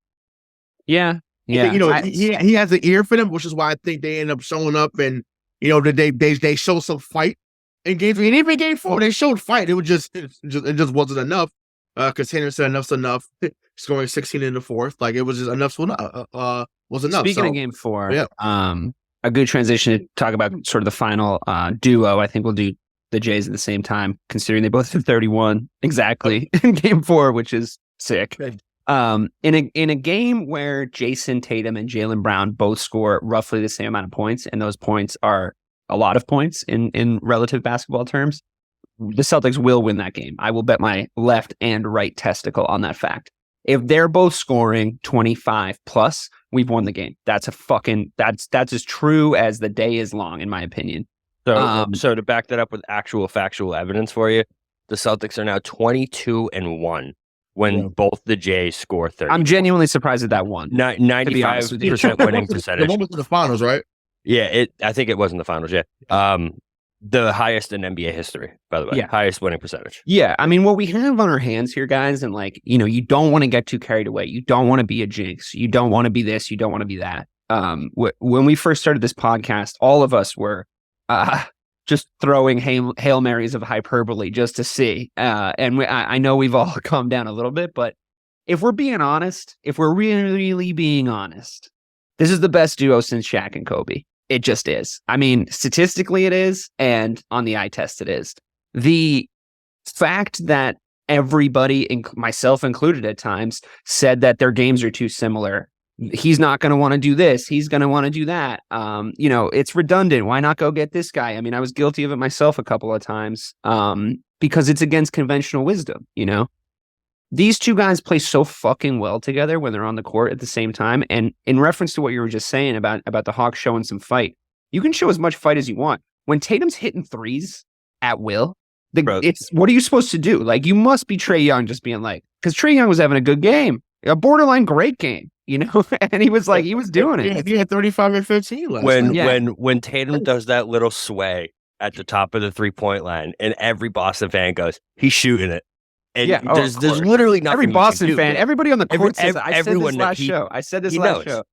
Yeah. He has an ear for them, which is why I think they end up showing up, and they show some fight in game 3, and even game 4, they showed fight. It just wasn't enough. Because Tanner said enough's enough. Scoring 16 in the fourth, like it was just enough. Was enough. Speaking of game 4, a good transition to talk about sort of the final duo. I think we'll do the Jays at the same time, considering they both have 31 exactly in game 4, which is sick. In a game where Jason Tatum and Jaylen Brown both score roughly the same amount of points, and those points are a lot of points in relative basketball terms, the Celtics will win that game. I will bet my left and right testicle on that fact. If they're both scoring 25 plus, we've won the game. That's as true as the day is long, in my opinion. So to back that up with actual factual evidence for you, the Celtics are now 22-1 when both the Jays score 30. I'm genuinely surprised at that one. 95% winning percentage. The one was in the finals, right? Yeah, I think it was in the finals. Yeah. The highest in NBA history, by the way. Highest winning percentage. Yeah. I mean, what we have on our hands here, guys, and you don't want to get too carried away. You don't want to be a jinx. You don't want to be this. You don't want to be that. When we first started this podcast, all of us were just throwing Hail Marys of hyperbole just to see. I know we've all calmed down a little bit, but if we're being honest, if we're really being honest, this is the best duo since Shaq and Kobe. It just is. I mean, statistically it is, and on the eye test it is. The fact that everybody, myself included at times, said that their games are too similar. He's not going to want to do this. He's going to want to do that. It's redundant. Why not go get this guy? I mean, I was guilty of it myself a couple of times because it's against conventional wisdom, These two guys play so fucking well together when they're on the court at the same time. And in reference to what you were just saying about the Hawks showing some fight, you can show as much fight as you want. When Tatum's hitting threes at will, what are you supposed to do? Like, you must be Trae Young just being like, because Trae Young was having a good game, a borderline great game, and he was doing it. He had 35 and 15 last when Tatum does that little sway at the top of the 3-point line, and every Boston fan goes, he's shooting it. And there's literally nothing. Every Boston fan, everybody on the court says, I said this last show.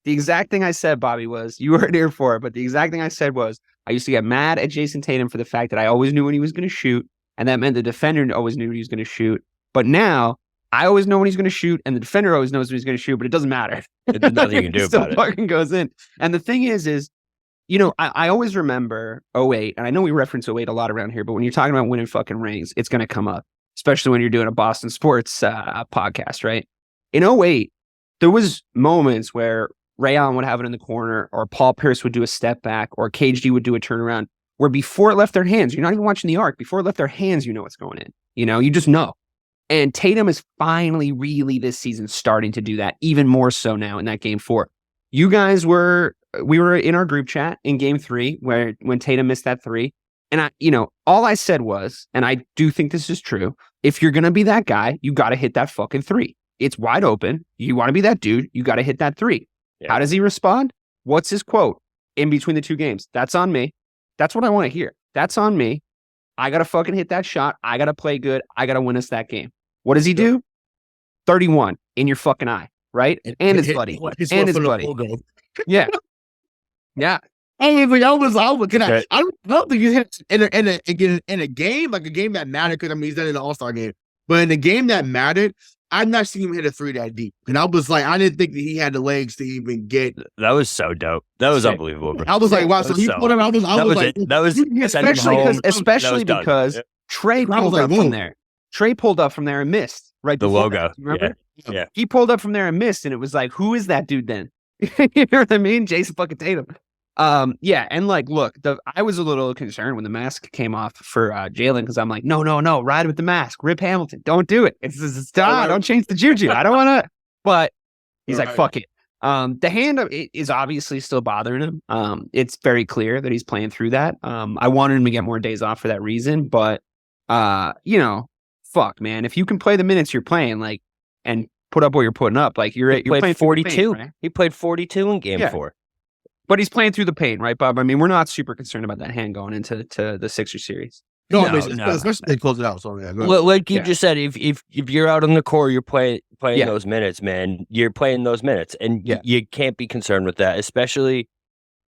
The exact thing I said, Bobby, was, you weren't here for it, but the exact thing I said was, I used to get mad at Jason Tatum for the fact that I always knew when he was going to shoot, and that meant the defender always knew when he was going to shoot. But now, I always know when he's going to shoot, and the defender always knows when he's going to shoot, but it doesn't matter. There's nothing you can do about it. Still fucking goes in. And the thing is, I always remember 08, and I know we reference 08 a lot around here, but when you're talking about winning fucking rings, it's going to come up. Especially when you're doing a Boston sports podcast, right? In 08, there was moments where Ray Allen would have it in the corner, or Paul Pierce would do a step back, or KG would do a turnaround, where before it left their hands, you're not even watching the arc, before it left their hands, you know what's going in. You just know. And Tatum is finally really this season starting to do that, even more so now in that game 4. You guys we were in our group chat in game 3 when Tatum missed that 3. And all I said was, and I do think this is true, if you're going to be that guy, you got to hit that fucking 3. It's wide open. You want to be that dude, you got to hit that 3. Yeah. How does he respond? What's his quote in between the two games? That's on me. That's what I want to hear. That's on me. I got to fucking hit that shot. I got to play good. I got to win us that game. What does he do? 31 in your fucking eye, right? And his buddy. And his buddy. Yeah. Yeah. I don't think you hit in a game, like a game that mattered, because he's done in the All-Star game. But in a game that mattered, I've not seen him hit a 3 that deep. And I was like, I didn't think that he had the legs to even get. That was so dope. That was unbelievable, bro. I was like, wow. So he put him. Especially because Trae pulled up from there. Trae pulled up from there and missed. Right. The logo. Remember? Yeah. He pulled up from there and missed, and it was like, who is that dude then? You know what I mean? Jason fucking Tatum. And look, I was a little concerned when the mask came off for Jaylen, because I'm like, no, ride with the mask, Rip Hamilton, don't do it. It's don't change the juju. I don't want to. But he's like, fuck it. The hand is obviously still bothering him. It's very clear that he's playing through that. I wanted him to get more days off for that reason, but fuck, man, if you can play the minutes you're playing, and put up what you're putting up, you're playing 42. Pain, right? He played 42 in game 4. But he's playing through the pain, right, Bob? I mean, we're not super concerned about that hand going into the Sixers series. No. Especially they close it out. So yeah, like you just said, if you're out on the court, you're playing those minutes, man. You're playing those minutes, and you can't be concerned with that, especially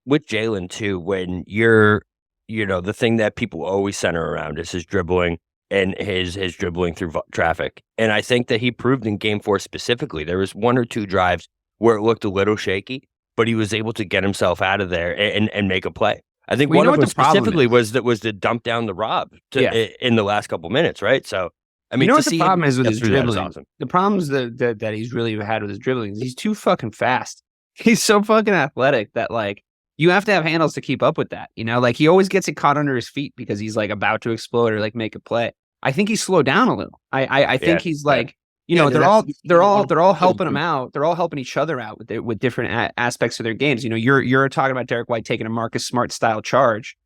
with Jaylen too. When you're the thing that people always center around is his dribbling and his dribbling through traffic. And I think that he proved in Game 4 specifically. There was 1 or 2 drives where it looked a little shaky, but he was able to get himself out of there and make a play. I think one of them specifically was to dump down the Rob in the last couple minutes, right? So, I mean, what the problem is with his dribbling? Awesome. The problems that he's really had with his dribbling is he's too fucking fast. He's so fucking athletic that, like, you have to have handles to keep up with that. Like, he always gets it caught under his feet because he's like about to explode or like make a play. I think he's slowed down a little. I think he's like, they're all helping him out. They're all helping each other out with different aspects of their games. You're talking about Derek White taking a Marcus Smart style charge.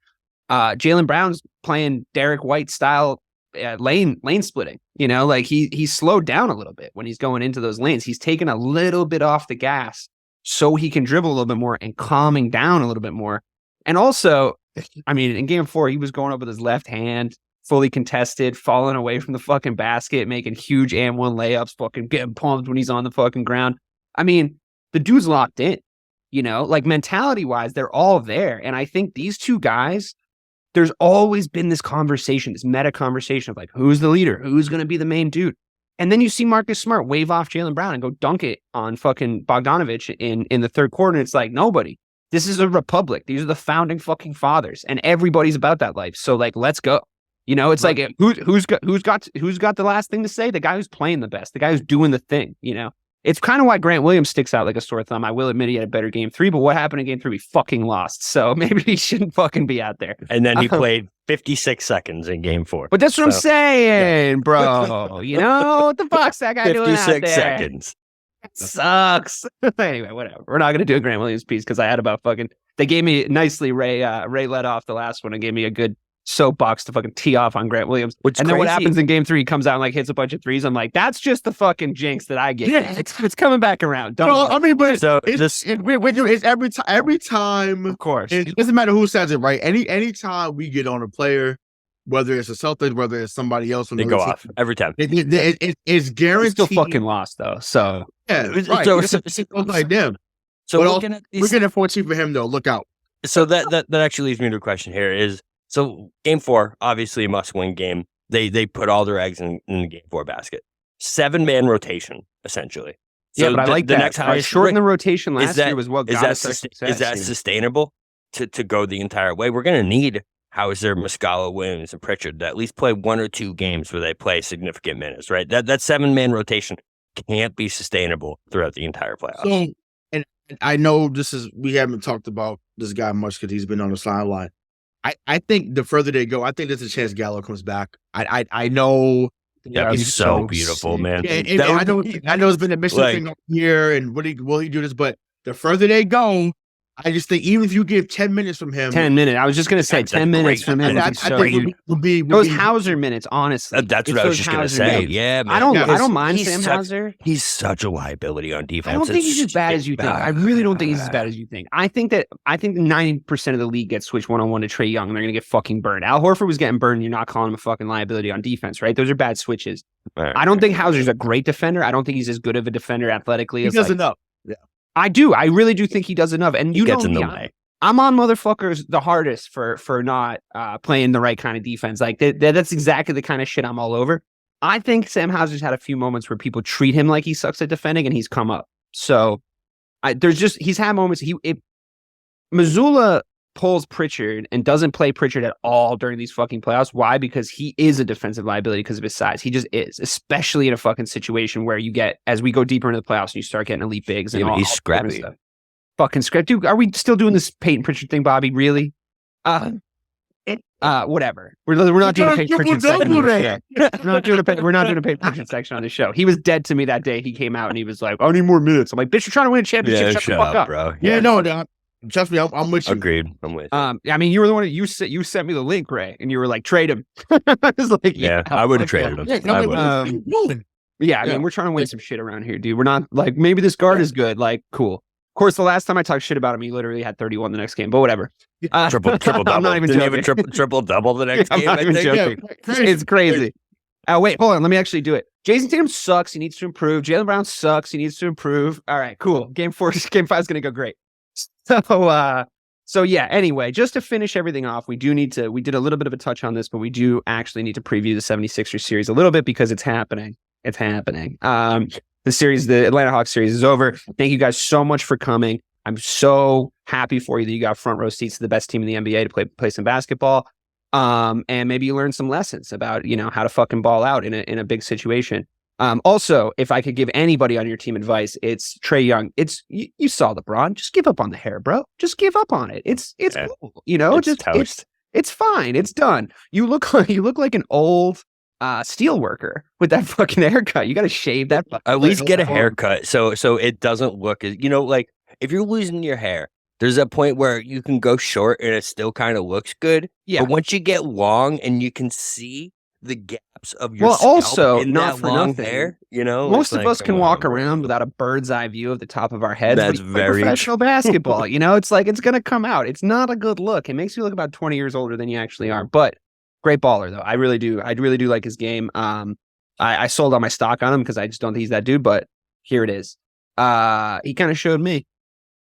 Jaylen Brown's playing Derek White style lane splitting. Like he's slowed down a little bit when he's going into those lanes. He's taken a little bit off the gas so he can dribble a little bit more and calming down a little bit more. And also, I mean, in Game 4, he was going up with his left hand, fully contested, falling away from the fucking basket, making huge and one layups, fucking getting pumped when he's on the fucking ground. I mean, the dude's locked in, like mentality wise, they're all there. And I think these two guys, there's always been this conversation, this meta conversation of like, who's the leader? Who's going to be the main dude? And then you see Marcus Smart wave off Jaylen Brown and go dunk it on fucking Bogdanovich in the third quarter. And it's like, nobody. This is a republic. These are the founding fucking fathers, and everybody's about that life. So like, let's go. It's like who's got the last thing to say? The guy who's playing the best, the guy who's doing the thing. It's kind of why Grant Williams sticks out like a sore thumb. I will admit he had a better Game 3, but what happened in Game 3? We fucking lost. So maybe he shouldn't fucking be out there. And then he played 56 seconds in Game 4. But that's what I'm saying, bro. What the fuck's that guy doing out there? 56 seconds. It sucks. Anyway, whatever. We're not going to do a Grant Williams piece because I had about fucking... They gave me nicely, Ray led off the last one and gave me a good soapbox to fucking tee off on Grant Williams. Then what happens in Game 3, he comes out and like hits a bunch of threes. I'm like, that's just the fucking jinx that I get. Yeah. It's coming back around. It's every time. Of course. It doesn't matter who says it, right? Any time we get on a player, whether it's a Celtics, whether it's somebody else, they go off every time. It's guaranteed. Still fucking lost though. So yeah, right. It's like them. So we're getting 14 for him though. Look out. So that actually leads me to a question here is, so Game 4, obviously a must-win game. They put all their eggs in the Game 4 basket. 7-man rotation, essentially. So but I like the next highest. Shorten the rotation last year was what got us success. Is that sustainable to go the entire way? We're going to need Hauser, Muscala, Williams, and Pritchard to at least play 1 or 2 games where they play significant minutes, right? That 7-man rotation can't be sustainable throughout the entire playoffs. So, and I know we haven't talked about this guy much because he's been on the sideline. I think the further they go, I think there's a chance Gallo comes back. I know that'd be so beautiful, man. Yeah, I know it's been a mission thing up here, and will he do this? But the further they go, I just think even if you give 10 minutes from him, 10 minutes. I was just gonna say 10 minutes from him. I think would be those Hauser minutes. Honestly, that's what I was just gonna say. Minutes. Yeah, man. I don't mind Sam Hauser. He's such a liability on defense. I don't think he's as bad as you think. I really don't think he's as bad as you think. I think 90% of the league gets switched 1-on-1 to Trae Young, and they're gonna get fucking burned. Al Horford was getting burned. And you're not calling him a fucking liability on defense, right? Those are bad switches. Right. I don't think Hauser's a great defender. I don't think he's as good of a defender athletically. He does enough. Yeah. I do. I really do think he does enough. And he gets in the way. I'm on motherfuckers the hardest for not playing the right kind of defense. Like that's exactly the kind of shit I'm all over. I think Sam Hauser's had a few moments where people treat him like he sucks at defending, and he's come up. So he's had moments. Missoula pulls Pritchard and doesn't play Pritchard at all during these fucking playoffs. Why? Because he is a defensive liability because of his size. He just is, especially in a fucking situation where you get, as we go deeper into the playoffs and you start getting elite bigs and he's scrappy. Fucking script. Dude, are we still doing this Peyton Pritchard thing, Bobby? Really? Whatever. We're not doing a Peyton Pritchard section on the show. We're not doing a Peyton Pritchard section on the show. He was dead to me that day. He came out and he was like, I need more minutes. I'm like, bitch, you're trying to win a championship. Yeah, shut the fuck up, bro. Yeah, no, trust me, I'm with you. Agreed. I'm with you. I mean, you were the one that you sent me the link, Ray, and you were like, trade him. I was like, yeah, I would have traded him. I mean, we're trying to win some shit around here, dude. We're not like, maybe this guard is good. Like, cool. Of course, the last time I talked shit about him, he literally had 31 the next game, but whatever. Triple double. I'm not even joking. Triple double the next game. I'm not even joking. It's crazy. Wait, hold on. Let me actually do it. Jason Tatum sucks. He needs to improve. Jaylen Brown sucks. He needs to improve. All right, cool. Game 5 is going to go great. So So yeah, anyway, just to finish everything off, we did a little bit of a touch on this, but we do actually need to preview the 76ers series a little bit because it's happening. It's happening. The Atlanta Hawks series is over. Thank you guys so much for coming. I'm so happy for you that you got front row seats to the best team in the NBA to play some basketball. And maybe you learned some lessons about, how to fucking ball out in a big situation. Also, if I could give anybody on your team advice, it's Trae Young. You saw LeBron. Just give up on the hair, bro. Just give up on it. It's cool. It's just toast. It's fine. It's done. You look like an old steel worker with that fucking haircut. You got to shave that. At least get a haircut so it doesn't look as like if you're losing your hair, there's a point where you can go short and it still kind of looks good. Yeah. But once you get long and you can see the gaps of your scalp also in not that for long nothing. hair, most of us can walk around without a bird's eye view of the top of our heads. That's very professional basketball. It's like it's gonna come out. It's not a good look. It makes you look about 20 years older than you actually are. But great baller though. I really do like his game. I sold all my stock on him because I just don't think he's that dude. But here it is. He kind of showed me.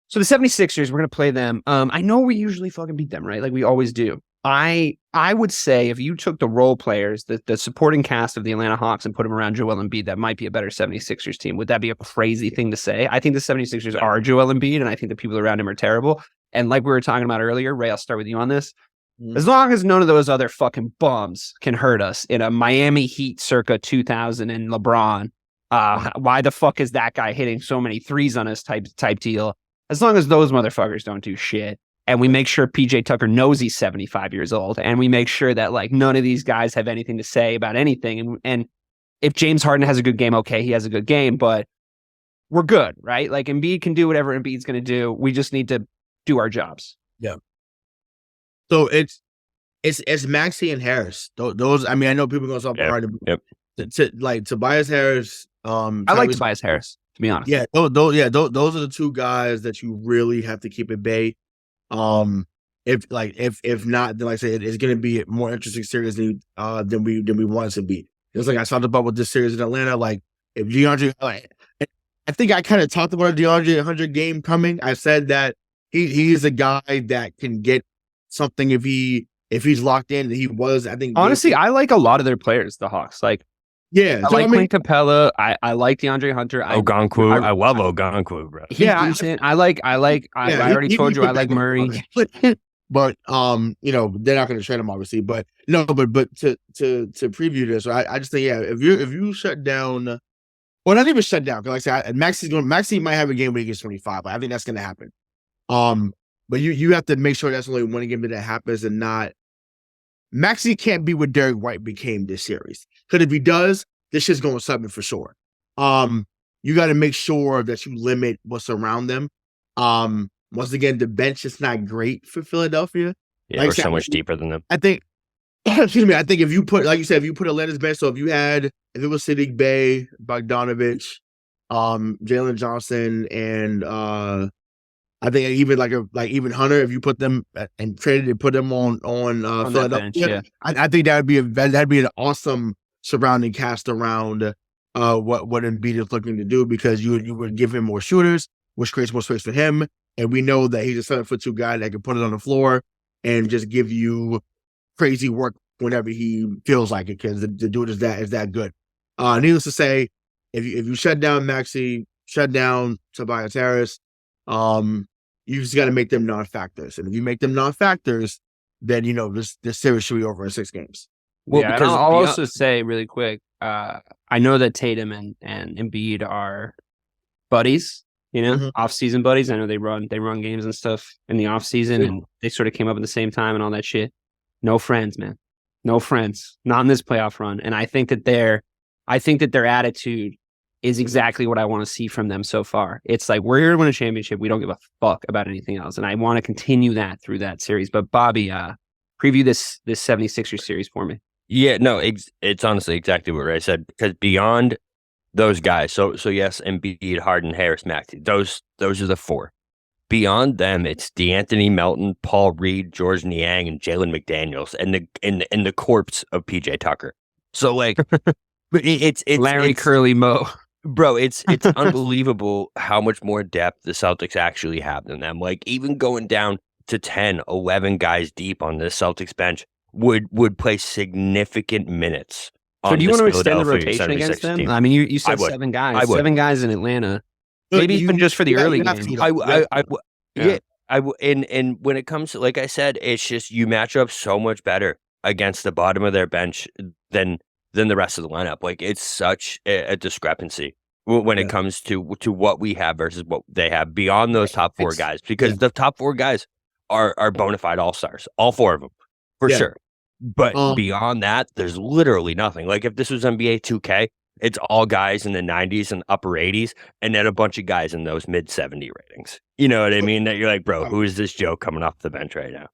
So the 76ers, we're gonna play them. I know we usually fucking beat them, right? Like we always do. I would say if you took the role players, the supporting cast of the Atlanta Hawks and put them around Joel Embiid, that might be a better 76ers team. Would that be a crazy thing to say? I think the 76ers are Joel Embiid, and I think the people around him are terrible. And like we were talking about earlier, Ray, I'll start with you on this. As long as none of those other fucking bums can hurt us in a Miami Heat circa 2000 and LeBron, why the fuck is that guy hitting so many threes on us type deal? As long as those motherfuckers don't do shit. And we make sure PJ Tucker knows he's 75 years old. And we make sure that like none of these guys have anything to say about anything. And if James Harden has a good game, okay, he has a good game, but we're good, right? Like Embiid can do whatever Embiid's going to do. We just need to do our jobs. Yeah. So it's Maxey and Harris. Those, I mean, I know people are going to talk hard. Like Tobias Harris. I like Tobias Harris, to be honest. Yeah. Those are the two guys that you really have to keep at bay. If not, then like I said, it's going to be a more interesting series than we want it to be. Just like I talked about with this series in Atlanta, like if DeAndre, I think I kind of talked about a DeAndre 100 game coming. I said that he's a guy that can get something if he's locked in. He was, I think. Honestly, I like a lot of their players, the Hawks. Like, yeah, I like Clint Capella. I like DeAndre Hunter. Okonkwo. I love Okonkwo, bro. He's decent. I already told you I like Murray. But they're not going to trade him, obviously. But no, but to preview this, I just think if you shut down, well, not even shut down, because like I said, Maxey might have a game where he gets 25. But I think that's going to happen. But you have to make sure that's only one game that happens, and not Maxey can't be what Derek White became this series. Because if he does, this shit's going something for sure. You got to make sure that you limit what's around them. Once again, the bench is not great for Philadelphia. Yeah, like we're so much deeper than them. I think, excuse me, I think if you put, like you said, if you put Atlanta's bench, so if it was Saddiq Bey, Bogdanovich, Jalen Johnson, and I think even Hunter, if you put them and traded and put them on Philadelphia, bench, yeah. I think that'd be an awesome surrounding cast around what Embiid is looking to do, because you would give him more shooters, which creates more space for him. And we know that he's a 7'2" guy that can put it on the floor and just give you crazy work whenever he feels like it, because the dude is that good. Needless to say, if you shut down Maxey, shut down Tobias Harris, you just got to make them non-factors. And if you make them non-factors, then this series should be over in 6 games. Well, yeah, because I'll also say really quick, I know that Tatum and Embiid are buddies. Off-season buddies. I know they run games and stuff in the off-season, and they sort of came up at the same time and all that shit. No friends, man. No friends. Not in this playoff run. And I think that their attitude is exactly what I want to see from them so far. It's like, we're here to win a championship. We don't give a fuck about anything else. And I want to continue that through that series. But Bobby, preview this 76ers series for me. Yeah, no, it's honestly exactly what Ray said, because beyond those guys, so yes, Embiid, Harden, Harris, Maxey, those are the 4. Beyond them, it's DeAnthony Melton, Paul Reed, George Niang, and Jalen McDaniels, and the corpse of PJ Tucker. So like, it's Larry Curly Moe, bro. It's unbelievable how much more depth the Celtics actually have than them. Like even going down to 10, 11 guys deep on the Celtics bench would play significant minutes. So do you want to extend the rotation against them? Team. I mean, you said 7 guys. 7 guys in Atlanta. Maybe even just for the early games. And when it comes to, like I said, it's just you match up so much better against the bottom of their bench than the rest of the lineup. Like, it's such a discrepancy when it comes to what we have versus what they have beyond those top 4 guys, because the top 4 guys are bona fide all-stars, all 4 of them, for sure. But beyond that, there's literally nothing. Like, if this was NBA 2K, it's all guys in the 90s and upper 80s, and then a bunch of guys in those mid-70 ratings. You know what I mean? That you're like, bro, who is this Joe coming off the bench right now?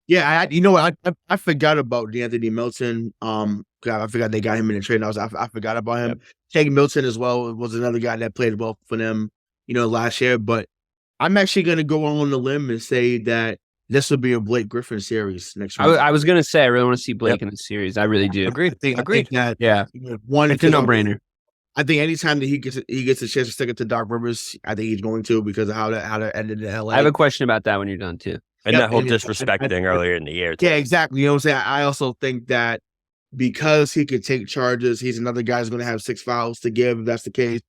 Yeah, you know what? I forgot about DeAnthony Melton. I forgot they got him in the trade. I forgot about him. Shake Milton as well was another guy that played well for them, last year. But I'm actually going to go on the limb and say that this will be a Blake Griffin series next week. I was going to say I really want to see Blake in the series. I really do. Agreed. I think that it's a no-brainer. I think anytime that he gets a chance to stick it to Doc Rivers, I think he's going to, because of how that ended in LA. I have a question about that when you're done too. And that whole disrespect thing earlier in the year. Yeah, exactly. You know what I'm saying? I also think that because he could take charges, he's another guy who's going to have 6 fouls to give if that's the case.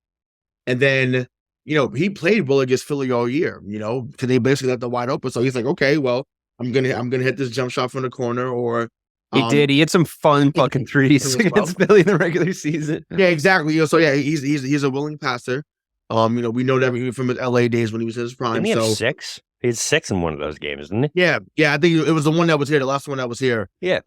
And then, he played well against Philly all year, because they basically left the wide open. So he's like, okay, well, I'm gonna hit this jump shot from the corner, or he did. He hit some fun fucking threes against Philly in the regular season. Yeah, exactly. So yeah, he's a willing passer. We know that from his LA days when he was in his prime. Didn't he have 6? He had 6 in one of those games, didn't he? Yeah. I think it was the one that was here, the last one that was here. Yeah.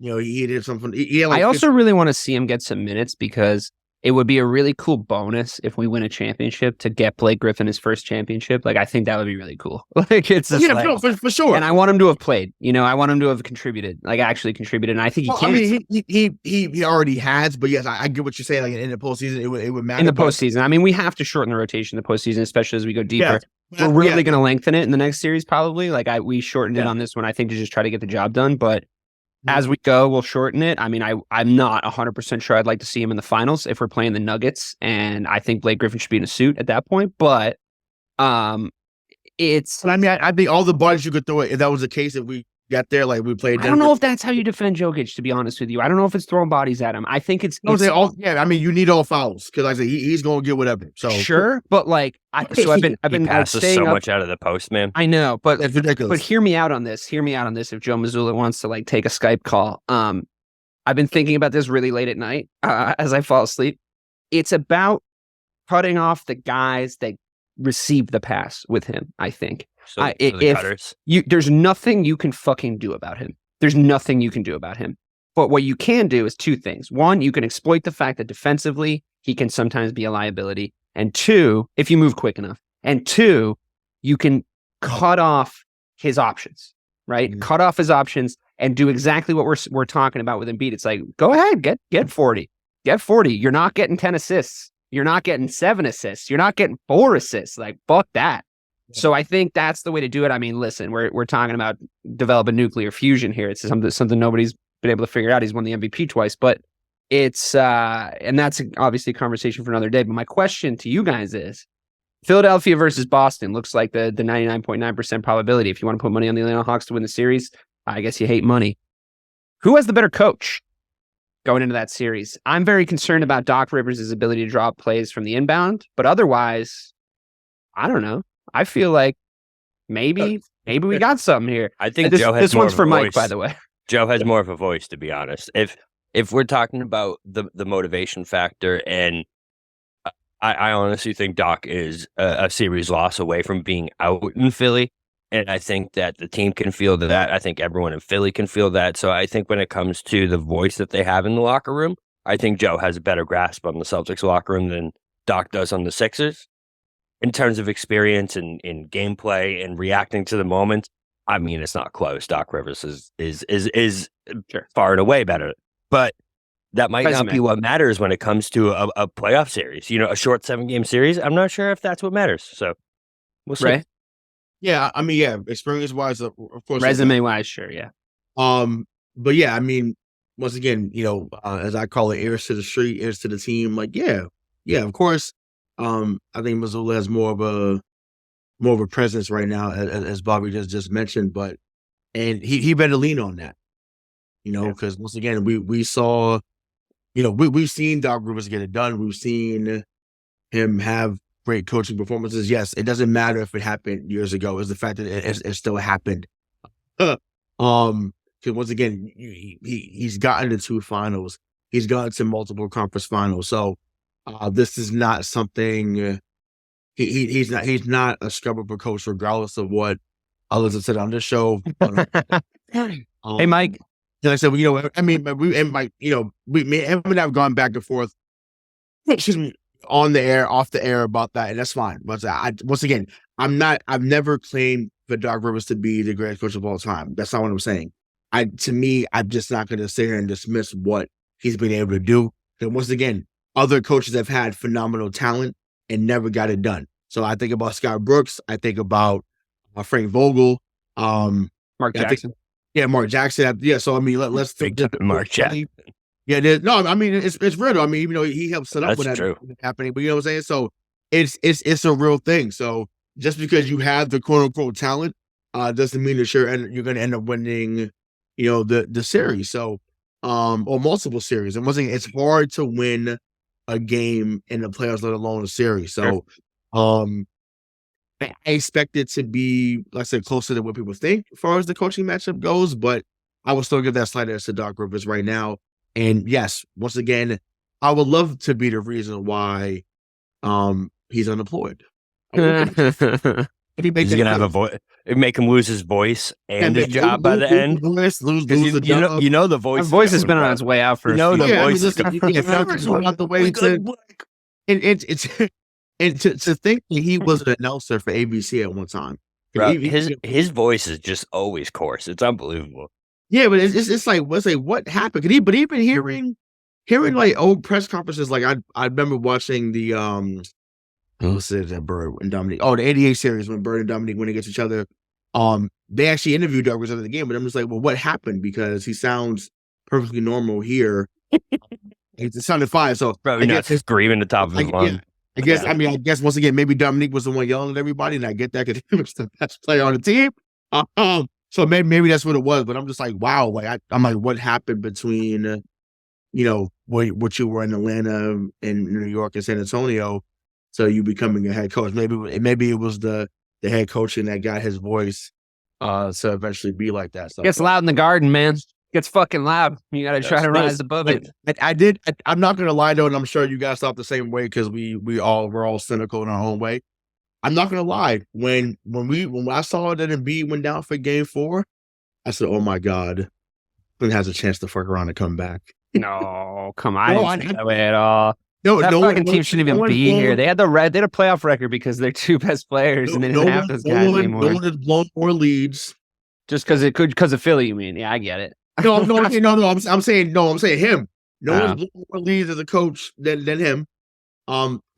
He did something. I also really want to see him get some minutes, because it would be a really cool bonus if we win a championship to get Blake Griffin his first championship. Like, I think that would be really cool. Like, it's just for sure. And I want him to have played. I want him to have contributed, like actually contributed. And I think he can. I mean, he already has. But yes, I get what you're saying. Like, in the postseason, it would matter. In the postseason, I mean, we have to shorten the rotation in the postseason, especially as we go deeper. Yeah. We're really going to lengthen it in the next series, probably. Like, we shortened it on this one, I think, to just try to get the job done. But as we go, we'll shorten it. I mean, I'm not 100% sure I'd like to see him in the finals if we're playing the Nuggets, and I think Blake Griffin should be in a suit at that point. But it's. I mean, I think all the bodies you could throw it, if that was the case, if we got there, like we played. I don't know if that's how you defend Jokic, to be honest with you. I don't know if it's throwing bodies at him. I think it's I mean, you need all fouls, because like I said, he's going to get whatever. So sure, but like, I've been passes so much out of the post, man. I know, but it's ridiculous. But hear me out on this. If Joe Mazzulla wants to like take a Skype call, I've been thinking about this really late at night as I fall asleep. It's about cutting off the guys that receive the pass with him, I think. So there's nothing you can fucking do about him. There's nothing you can do about him. But what you can do is 2 things. 1, you can exploit the fact that defensively he can sometimes be a liability. And 2, if you move quick enough. And 2, you can cut off his options, right? Mm-hmm. Cut off his options and do exactly what we're talking about with Embiid. It's like, go ahead, get 40. Get 40. You're not getting 10 assists. You're not getting 7 assists. You're not getting 4 assists. Like, fuck that. So I think that's the way to do it. I mean, listen, we're talking about developing nuclear fusion here. It's something nobody's been able to figure out. He's won the MVP twice, but it's and that's obviously a conversation for another day. But my question to you guys is, Philadelphia versus Boston looks like the 99.9% probability. If you want to put money on the Atlanta Hawks to win the series, I guess you hate money. Who has the better coach going into that series? I'm very concerned about Doc Rivers' ability to draw plays from the inbound, but otherwise, I don't know. I feel like maybe we got something here. I think Joe has this more one's of for a Mike, voice. by the way. Joe has more of a voice, to be honest. If we're talking about the motivation factor, and I honestly think Doc is a series loss away from being out in Philly, and I think that the team can feel that. I think everyone in Philly can feel that. So I think when it comes to the voice that they have in the locker room, I think Joe has a better grasp on the Celtics locker room than Doc does on the Sixers. In terms of experience and in gameplay and reacting to the moment, I mean, it's not close. Doc Rivers is sure. far and away better, but that might not be what matters when it comes to a playoff series. A short 7-game series. I'm not sure if that's what matters. So we'll see. Right? Yeah, I mean, yeah, experience wise, of course, resume wise, sure, yeah. But yeah, I mean, once again, as I call it, ears to the street, ears to the team. Like, yeah, of course. I think Mazzulla has more of more of a presence right now, as Bobby just mentioned. And he better lean on that, because once again, we saw, we've seen Doc Rivers get it done. We've seen him have great coaching performances. Yes, it doesn't matter if it happened years ago. It's the fact that it still happened. Because once again, he's gotten to 2 finals. He's gotten to multiple conference finals. So this is not something. He's not a scrub-up coach, regardless of what others have said on this show. Hey, Mike. Like I said, me and him and I have gone back and forth. Excuse me, on the air, off the air about that, and that's fine. But once again, I've never claimed for Doc Rivers to be the greatest coach of all time. That's not what I'm saying. To me, I'm just not going to sit here and dismiss what he's been able to do. And once again, other coaches have had phenomenal talent and never got it done. So I think about Scott Brooks. I think about Frank Vogel. Mark Jackson. Mark Jackson. Yeah, so I mean, let's think Mark Jackson. Yeah, I mean, it's real. I mean, he helped set up when that happening. But you know what I'm saying? So it's a real thing. So just because you have the quote unquote talent, doesn't mean that you're going to end up winning, the series. So or multiple series. And once again, it's hard to win a game in the playoffs, let alone a series. So I expect it to be, like I said, closer to what people think as far as the coaching matchup goes, but I would still give that slight edge to Doc Rivers right now. And yes, once again, I would love to be the reason why he's unemployed. He's going to have a voice. Make him lose his voice and his job by the end. Lose the job. The voice. The voice has been on its way out for. The voice is out the way to. And to think that he was an announcer for ABC at one time. Bro, his voice is just always coarse. It's unbelievable. Yeah, but it's like, what happened? But even hearing like old press conferences, like I remember watching the who said that Bird and Dominique? Oh, the 88 series when Bird and Dominique went against each other. They actually interviewed Doug Rivers after the game, but I'm just like, well, what happened? Because he sounds perfectly normal here. It sounded fine. So bro, not screaming the top of his lungs. I guess once again, maybe Dominique was the one yelling at everybody, and I get that because he was the best player on the team. So maybe that's what it was. But I'm just like, wow, like I'm like, what happened between, what you were in Atlanta and New York and San Antonio, so you becoming a head coach? Maybe it was the head coaching that got his voice to eventually be like that. So gets loud in the garden, man. Gets fucking loud. You got to try to rise above it. I'm not going to lie though, and I'm sure you guys thought the same way because we're all cynical in our own way. I'm not going to lie. When I saw that Embiid went down for Game 4, I said, "Oh my God, Cleveland has a chance to fuck around and come back." No, come on, I didn't see that way at all. No, that fucking team shouldn't even be here. They had a playoff record because they're 2 best players, and they didn't have those guys anymore. No one has blown more leads just because of Philly. You mean? Yeah, I get it. No. I'm saying him. No one's blown more leads as a coach than him.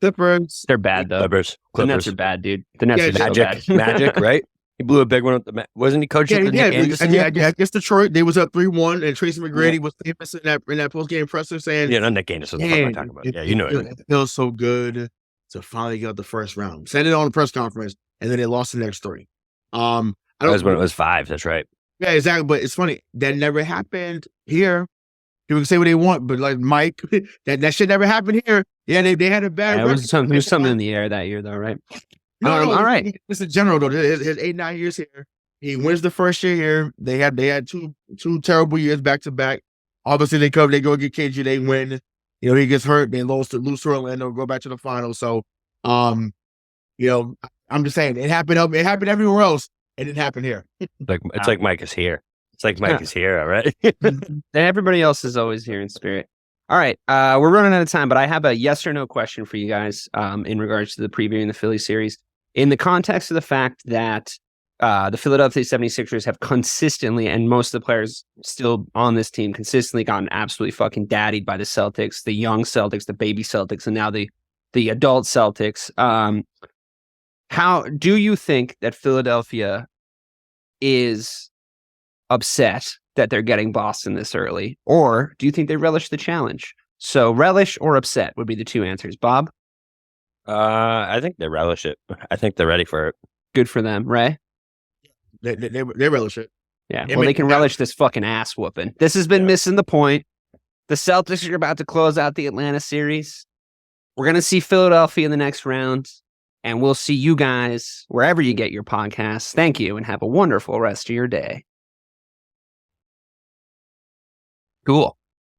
Clippers. They're bad though. Clippers. The Nets are bad, dude. The Nets are Magic. so bad. Magic, right? He blew a big one. Wasn't he coaching for Nick Anderson? Yeah, against Detroit, they was up 3-1, and Tracy McGrady was famous in that post game presser saying, "Yeah, not Nick Anderson. What am I talking about? Yeah, you know it feels so good to finally get out the first round." Said it on the press conference, and then they lost the next 3. That was when it was 5. That's right. Yeah, exactly. But it's funny that never happened here. People can say what they want, but like Mike, that shit never happened here. Yeah, they had a bad. There was something in the air that year, though, right? No, all right. It's in general though. His 8-9 years here. He wins the first year here. They had two terrible years back to back. Obviously, they go get KG, they win. He gets hurt. They lose to Orlando, go back to the finals. So, I'm just saying it happened. It happened everywhere else. It didn't happen here. It's like Mike is here. It's like Mike is here, all right? Everybody else is always here in spirit. All right, we're running out of time, but I have a yes or no question for you guys in regards to the previewing the Philly series. In the context of the fact that the Philadelphia 76ers have consistently, and most of the players still on this team, consistently gotten absolutely fucking daddied by the Celtics, the young Celtics, the baby Celtics, and now the adult Celtics. How do you think that Philadelphia is upset that they're getting Boston this early, or do you think they relish the challenge? So relish or upset would be the 2 answers. Bob? I think they relish it. I think they're ready for it. Good for them, Ray. They relish it. Yeah, well, they can relish this fucking ass whooping. This has been missing the point. The Celtics are about to close out the Atlanta series. We're going to see Philadelphia in the next round, and we'll see you guys wherever you get your podcasts. Thank you, and have a wonderful rest of your day. Cool.